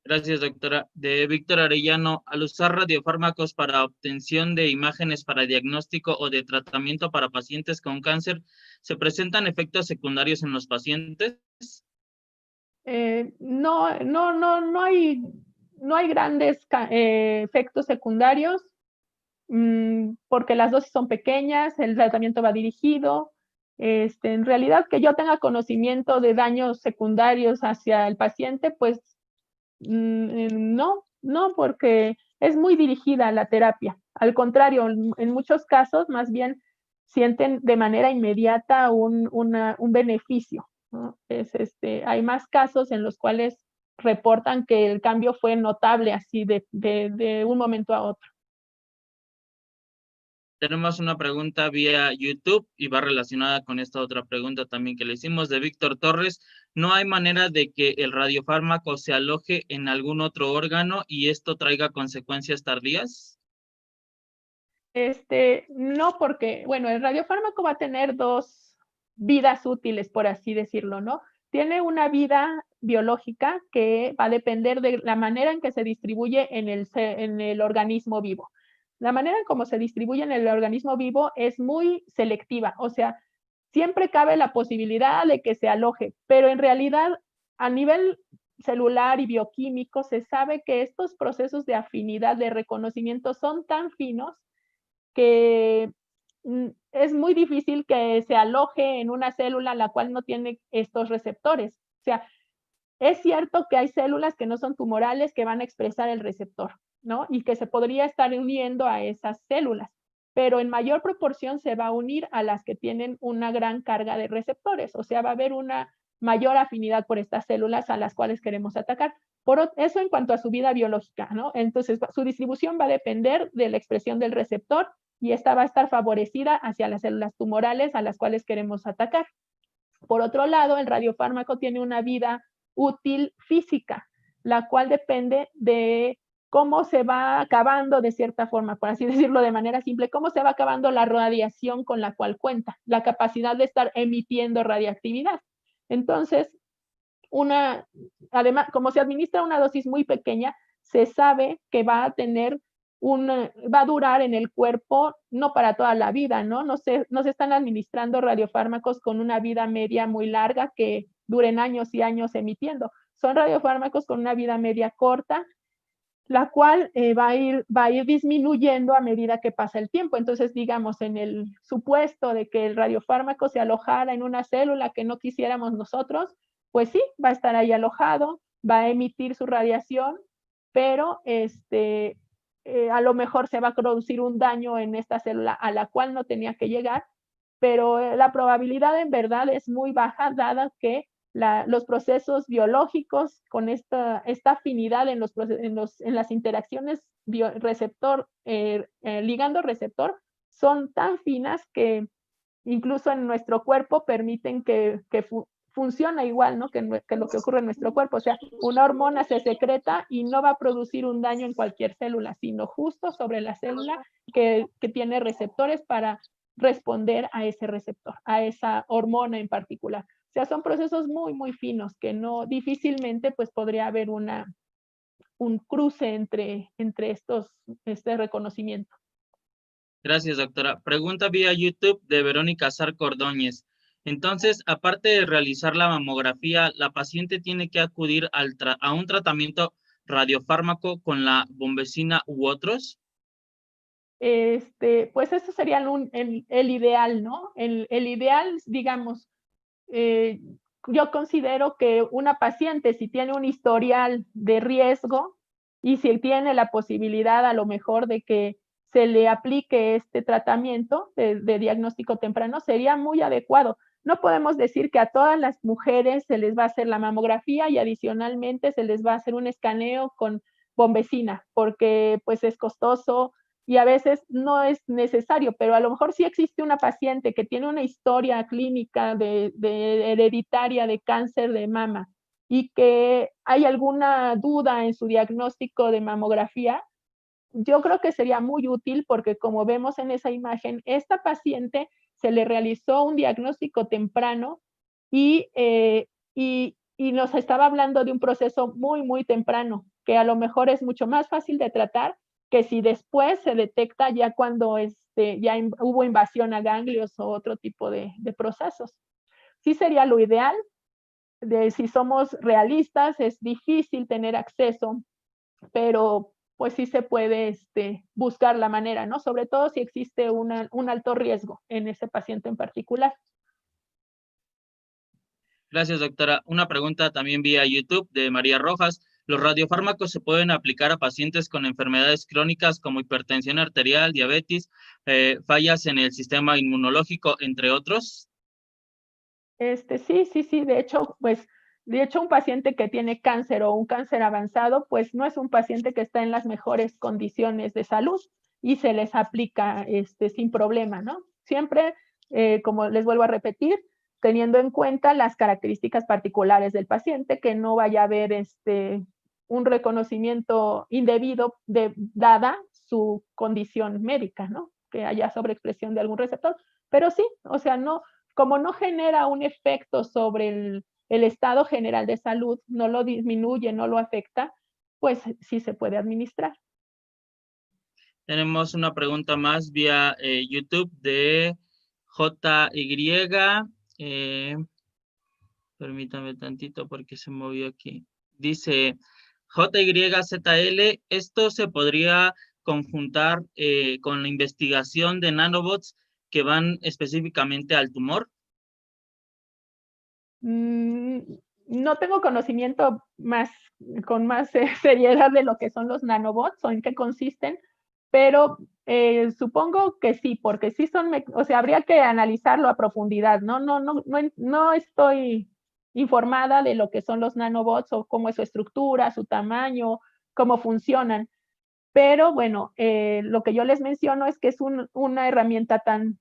Gracias, doctora. De Víctor Arellano, al usar radiofármacos para obtención de imágenes para diagnóstico o de tratamiento para pacientes con cáncer, ¿se presentan efectos secundarios en los pacientes? No hay grandes efectos secundarios, porque las dosis son pequeñas, el tratamiento va dirigido. En realidad, que yo tenga conocimiento de daños secundarios hacia el paciente, pues no, porque es muy dirigida la terapia. Al contrario, en muchos casos, más bien sienten de manera inmediata un beneficio, ¿no? Hay más casos en los cuales reportan que el cambio fue notable así de un momento a otro. Tenemos una pregunta vía YouTube y va relacionada con esta otra pregunta también que le hicimos de Víctor Torres. ¿No hay manera de que el radiofármaco se aloje en algún otro órgano y esto traiga consecuencias tardías? No, porque, bueno, el radiofármaco va a tener dos vidas útiles, por así decirlo, ¿no? Tiene una vida biológica que va a depender de la manera en que se distribuye en el organismo vivo. La manera en cómo se distribuye en el organismo vivo es muy selectiva, o sea, siempre cabe la posibilidad de que se aloje, pero en realidad a nivel celular y bioquímico se sabe que estos procesos de afinidad, de reconocimiento son tan finos que es muy difícil que se aloje en una célula la cual no tiene estos receptores. O sea, es cierto que hay células que no son tumorales que van a expresar el receptor, ¿no? Y que se podría estar uniendo a esas células, pero en mayor proporción se va a unir a las que tienen una gran carga de receptores, o sea, va a haber una mayor afinidad por estas células a las cuales queremos atacar. Por eso en cuanto a su vida biológica, ¿no? Entonces, su distribución va a depender de la expresión del receptor y esta va a estar favorecida hacia las células tumorales a las cuales queremos atacar. Por otro lado, el radiofármaco tiene una vida útil física, la cual depende de cómo se va acabando de cierta forma, por así decirlo de manera simple, cómo se va acabando la radiación con la cual cuenta, la capacidad de estar emitiendo radiactividad. Entonces, además, como se administra una dosis muy pequeña, se sabe que va a tener va a durar en el cuerpo no para toda la vida, ¿no? No se están administrando radiofármacos con una vida media muy larga que duren años y años emitiendo. Son radiofármacos con una vida media corta, la cual va a ir disminuyendo a medida que pasa el tiempo. Entonces, digamos, en el supuesto de que el radiofármaco se alojara en una célula que no quisiéramos nosotros, pues sí, va a estar ahí alojado, va a emitir su radiación, pero a lo mejor se va a producir un daño en esta célula a la cual no tenía que llegar, pero la probabilidad en verdad es muy baja, dada que los procesos biológicos con esta afinidad en las interacciones ligando-receptor son tan finas que incluso en nuestro cuerpo permiten que funciona igual, ¿no? que lo que ocurre en nuestro cuerpo. O sea, una hormona se secreta y no va a producir un daño en cualquier célula, sino justo sobre la célula que tiene receptores para responder a ese receptor, a esa hormona en particular. O sea, son procesos muy, muy finos que no difícilmente pues podría haber un cruce entre este reconocimiento. Gracias, doctora. Pregunta vía YouTube de Verónica Zarco Ordóñez. Entonces, aparte de realizar la mamografía, ¿la paciente tiene que acudir a un tratamiento radiofármaco con la bombecina u otros? Pues eso sería el ideal, ¿no? El ideal, digamos, yo considero que una paciente, si tiene un historial de riesgo y si tiene la posibilidad a lo mejor de que se le aplique este tratamiento de diagnóstico temprano, sería muy adecuado. No podemos decir que a todas las mujeres se les va a hacer la mamografía y adicionalmente se les va a hacer un escaneo con bombecina, porque pues es costoso y a veces no es necesario, pero a lo mejor sí existe una paciente que tiene una historia clínica de hereditaria de cáncer de mama y que hay alguna duda en su diagnóstico de mamografía. Yo creo que sería muy útil porque, como vemos en esa imagen, esta paciente se le realizó un diagnóstico temprano y nos estaba hablando de un proceso muy, muy temprano, que a lo mejor es mucho más fácil de tratar que si después se detecta ya cuando ya hubo invasión a ganglios o otro tipo de procesos. Sí sería lo ideal. Si somos realistas, es difícil tener acceso, pero pues sí se puede buscar la manera, ¿no? Sobre todo si existe un alto riesgo en ese paciente en particular. Gracias, doctora. Una pregunta también vía YouTube de María Rojas. ¿Los radiofármacos se pueden aplicar a pacientes con enfermedades crónicas como hipertensión arterial, diabetes, fallas en el sistema inmunológico, entre otros? Sí. De hecho, un paciente que tiene cáncer o un cáncer avanzado, pues no es un paciente que está en las mejores condiciones de salud y se les aplica sin problema, ¿no? Siempre, como les vuelvo a repetir, teniendo en cuenta las características particulares del paciente, que no vaya a haber un reconocimiento indebido dada su condición médica, ¿no? Que haya sobreexpresión de algún receptor. Pero sí, o sea, como no genera un efecto sobre el estado general de salud, no lo disminuye, no lo afecta, pues sí se puede administrar. Tenemos una pregunta más vía YouTube de JY. Permítame tantito porque se movió aquí. Dice JYZL, ¿esto se podría conjuntar con la investigación de nanobots que van específicamente al tumor? No tengo conocimiento con más seriedad de lo que son los nanobots o en qué consisten, pero supongo que sí, porque sí son, o sea, habría que analizarlo a profundidad, ¿no? No estoy informada de lo que son los nanobots o cómo es su estructura, su tamaño, cómo funcionan. Pero bueno, lo que yo les menciono es que es una herramienta tan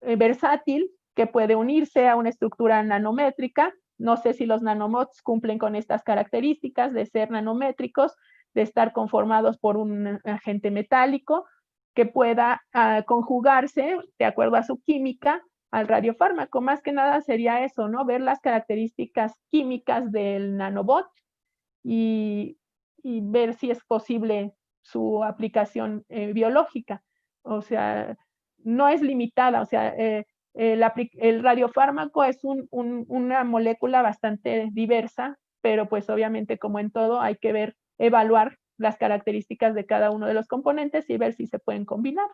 versátil que puede unirse a una estructura nanométrica. No sé si los nanobots cumplen con estas características de ser nanométricos, de estar conformados por un agente metálico que pueda conjugarse de acuerdo a su química al radiofármaco. Más que nada sería eso, ¿no? Ver las características químicas del nanobot y ver si es posible su aplicación biológica. O sea, no es limitada, o sea, el radiofármaco es una molécula bastante diversa, pero pues obviamente como en todo hay que ver, evaluar las características de cada uno de los componentes y ver si se pueden combinar.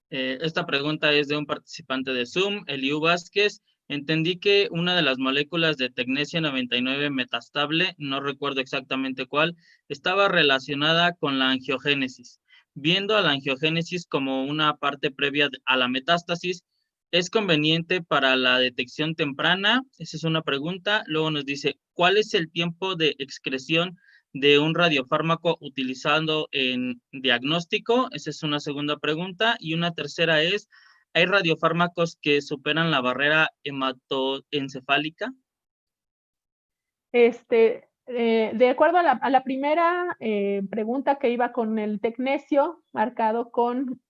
Esta pregunta es de un participante de Zoom, Eliu Vázquez. Entendí que una de las moléculas de tecnecio 99 metastable, no recuerdo exactamente cuál, estaba relacionada con la angiogénesis. Viendo a la angiogénesis como una parte previa a la metástasis, ¿es conveniente para la detección temprana? Esa es una pregunta. Luego nos dice, ¿cuál es el tiempo de excreción de un radiofármaco utilizado en diagnóstico? Esa es una segunda pregunta. Y una tercera es, ¿hay radiofármacos que superan la barrera hematoencefálica? De acuerdo a la primera pregunta que iba con el tecnecio marcado con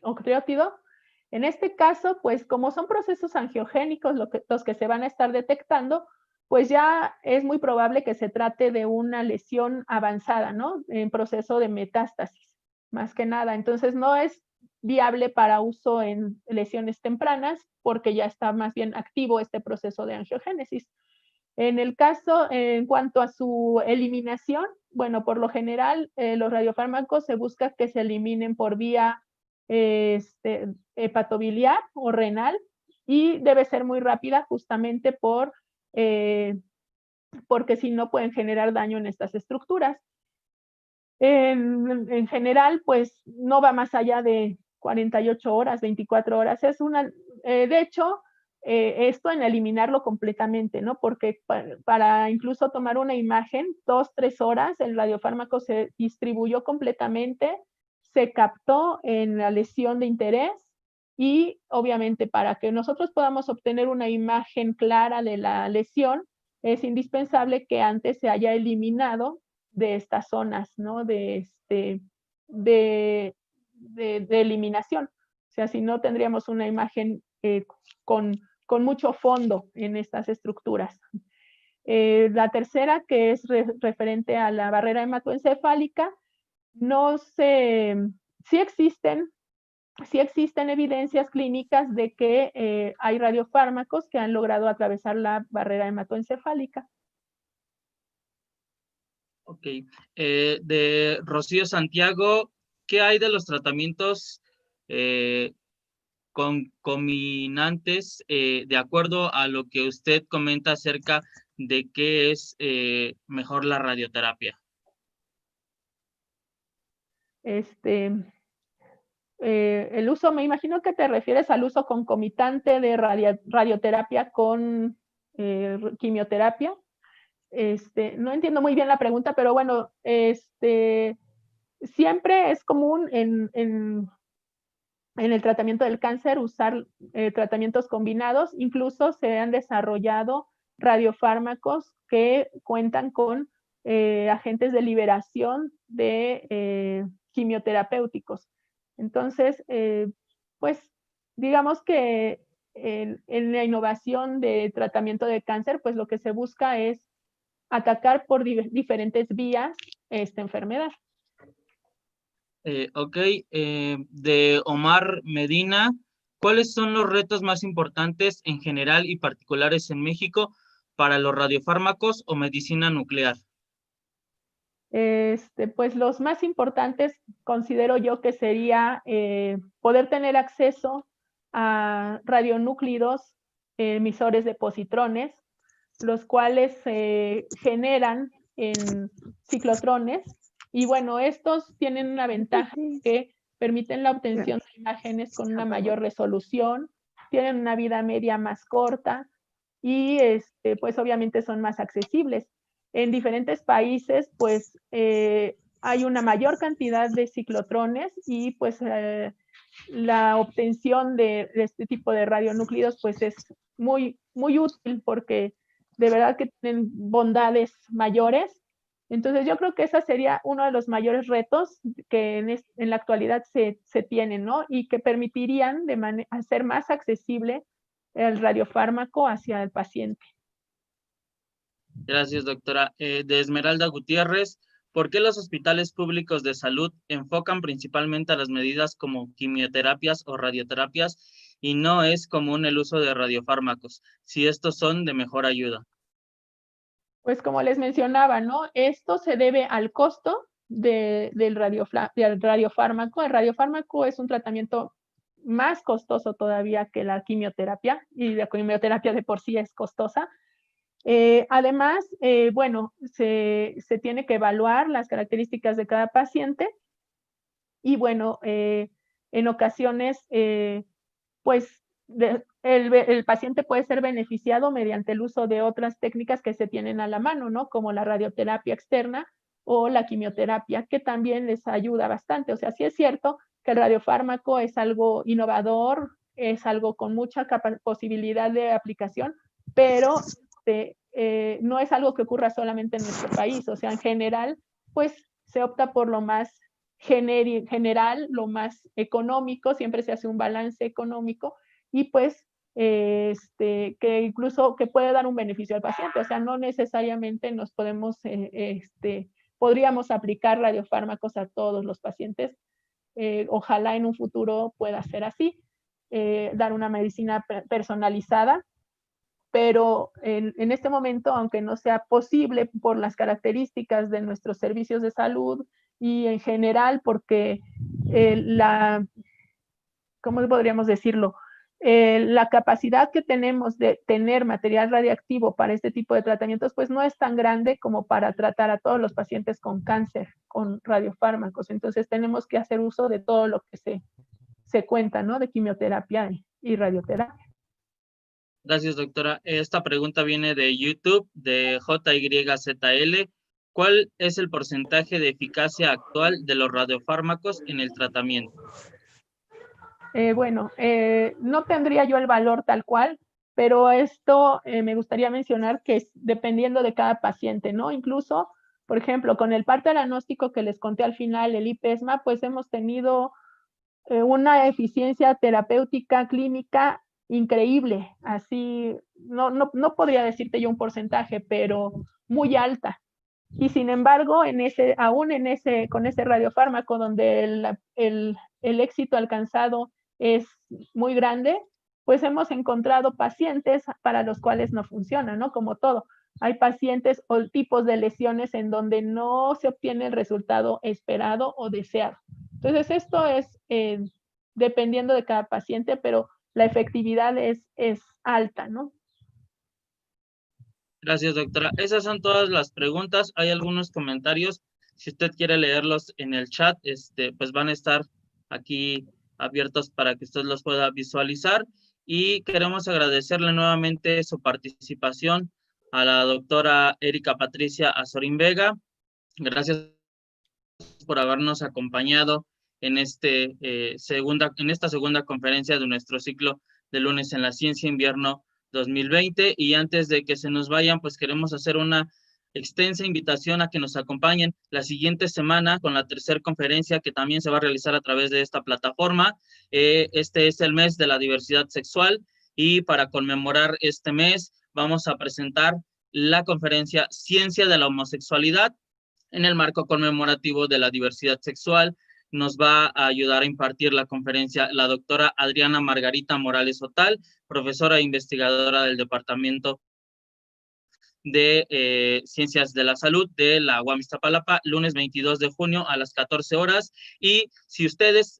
octreótido, en este caso, pues como son procesos angiogénicos los que se van a estar detectando, pues ya es muy probable que se trate de una lesión avanzada, ¿no? En proceso de metástasis, más que nada. Entonces no es viable para uso en lesiones tempranas porque ya está más bien activo este proceso de angiogénesis. En el caso, en cuanto a su eliminación, bueno, por lo general, los radiofármacos se busca que se eliminen por vía hepatobiliar o renal y debe ser muy rápida justamente porque si no pueden generar daño en estas estructuras. En general, pues no va más allá de 48 horas, 24 horas. De hecho, esto en eliminarlo completamente, ¿no? Porque para incluso tomar una imagen, 2-3 horas, el radiofármaco se distribuyó completamente, se captó en la lesión de interés y obviamente para que nosotros podamos obtener una imagen clara de la lesión, es indispensable que antes se haya eliminado de estas zonas, ¿no? De eliminación. O sea, si no tendríamos una imagen con mucho fondo en estas estructuras. La tercera, que es referente a la barrera hematoencefálica, sí existen evidencias clínicas de que hay radiofármacos que han logrado atravesar la barrera hematoencefálica. Ok. De Rocío Santiago, ¿qué hay de los tratamientos concomitantes de acuerdo a lo que usted comenta acerca de qué es mejor la radioterapia? El uso, me imagino que te refieres al uso concomitante de radioterapia con quimioterapia. No entiendo muy bien la pregunta, pero bueno, siempre es común en el tratamiento del cáncer usar tratamientos combinados. Incluso se han desarrollado radiofármacos que cuentan con agentes de liberación de quimioterapéuticos. Entonces, pues digamos que en la innovación de tratamiento de cáncer, pues lo que se busca es atacar por diferentes vías esta enfermedad. Ok, de Omar Medina, ¿cuáles son los retos más importantes en general y particulares en México para los radiofármacos o medicina nuclear? Pues los más importantes considero yo que sería poder tener acceso a radionúclidos emisores de positrones, los cuales se generan en ciclotrones. Y bueno, estos tienen una ventaja que permiten la obtención de imágenes con una mayor resolución, tienen una vida media más corta y pues obviamente son más accesibles. En diferentes países, pues hay una mayor cantidad de ciclotrones y pues la obtención de este tipo de radionúclidos pues es muy, muy útil porque de verdad que tienen bondades mayores. Entonces yo creo que ese sería uno de los mayores retos que en la actualidad se tienen, ¿no? Y que permitirían hacer más accesible el radiofármaco hacia el paciente. Gracias, doctora. De Esmeralda Gutiérrez, ¿por qué los hospitales públicos de salud enfocan principalmente a las medidas como quimioterapias o radioterapias y no es común el uso de radiofármacos, si estos son de mejor ayuda? Pues como les mencionaba, ¿no? Esto se debe al costo del radiofármaco. El radiofármaco es un tratamiento más costoso todavía que la quimioterapia, y la quimioterapia de por sí es costosa. Además, bueno, se tiene que evaluar las características de cada paciente y bueno, en ocasiones, pues el paciente puede ser beneficiado mediante el uso de otras técnicas que se tienen a la mano, ¿no? Como la radioterapia externa o la quimioterapia, que también les ayuda bastante. O sea, sí es cierto que el radiofármaco es algo innovador, es algo con mucha posibilidad de aplicación, pero no es algo que ocurra solamente en nuestro país. O sea, en general, pues se opta por lo más general, lo más económico, siempre se hace un balance económico y pues que incluso que puede dar un beneficio al paciente. O sea, no necesariamente nos podríamos aplicar radiofármacos a todos los pacientes. Ojalá en un futuro pueda ser así, dar una medicina personalizada, pero en este momento, aunque no sea posible por las características de nuestros servicios de salud y en general porque ¿cómo podríamos decirlo? La capacidad que tenemos de tener material radiactivo para este tipo de tratamientos, pues no es tan grande como para tratar a todos los pacientes con cáncer, con radiofármacos. Entonces tenemos que hacer uso de todo lo que se cuenta, ¿no? De quimioterapia y radioterapia. Gracias, doctora. Esta pregunta viene de YouTube, de JYZL. ¿Cuál es el porcentaje de eficacia actual de los radiofármacos en el tratamiento? Bueno, no tendría yo el valor tal cual, pero esto me gustaría mencionar que es dependiendo de cada paciente, ¿no? Incluso, por ejemplo, con el parteranóstico que les conté al final, el IPESMA, pues hemos tenido una eficiencia terapéutica clínica increíble, así, no podría decirte yo un porcentaje, pero muy alta. Y sin embargo, con ese radiofármaco donde el éxito alcanzado es muy grande, pues hemos encontrado pacientes para los cuales no funciona, ¿no? Como todo. Hay pacientes o tipos de lesiones en donde no se obtiene el resultado esperado o deseado. Entonces, esto es dependiendo de cada paciente, pero la efectividad es alta, ¿no? Gracias, doctora. Esas son todas las preguntas. Hay algunos comentarios. Si usted quiere leerlos en el chat, pues van a estar aquí abiertos para que usted los pueda visualizar. Y queremos agradecerle nuevamente su participación a la doctora Erika Patricia Azorín Vega. Gracias por habernos acompañado en esta segunda conferencia de nuestro ciclo de lunes en la ciencia invierno 2020. Y antes de que se nos vayan, pues queremos hacer una extensa invitación a que nos acompañen la siguiente semana con la tercera conferencia que también se va a realizar a través de esta plataforma. Este es el mes de la diversidad sexual y para conmemorar este mes vamos a presentar la conferencia Ciencia de la Homosexualidad en el marco conmemorativo de la diversidad sexual. Nos va a ayudar a impartir la conferencia la doctora Adriana Margarita Morales Otal, profesora e investigadora del Departamento de Ciencias de la Salud de la UAM Iztapalapa, lunes 22 de junio a las 14 horas. Y si ustedes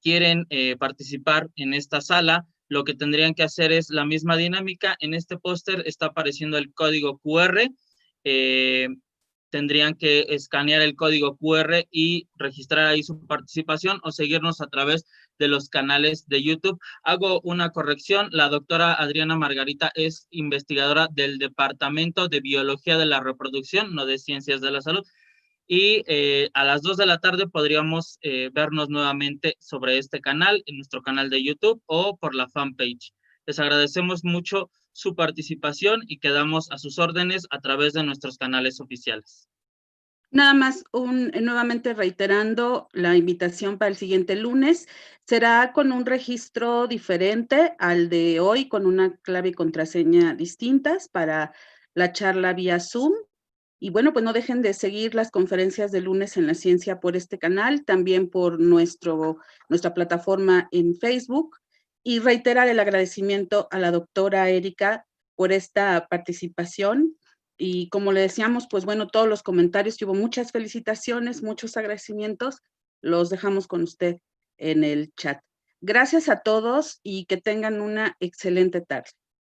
quieren participar en esta sala, lo que tendrían que hacer es la misma dinámica. En este póster está apareciendo el código QR. Tendrían que escanear el código QR y registrar ahí su participación o seguirnos a través de los canales de YouTube. Hago una corrección, la doctora Adriana Margarita es investigadora del Departamento de Biología de la Reproducción, no de Ciencias de la Salud, y a las 2 de la tarde podríamos vernos nuevamente sobre este canal, en nuestro canal de YouTube o por la fanpage. Les agradecemos mucho su participación y quedamos a sus órdenes a través de nuestros canales oficiales. Nada más, nuevamente reiterando la invitación para el siguiente lunes, será con un registro diferente al de hoy, con una clave y contraseña distintas para la charla vía Zoom. Y bueno, pues no dejen de seguir las conferencias de lunes en la ciencia por este canal, también por nuestra plataforma en Facebook, y reiterar el agradecimiento a la doctora Erika por esta participación. Y como le decíamos, pues bueno, todos los comentarios, que hubo muchas felicitaciones, muchos agradecimientos, los dejamos con usted en el chat. Gracias a todos y que tengan una excelente tarde.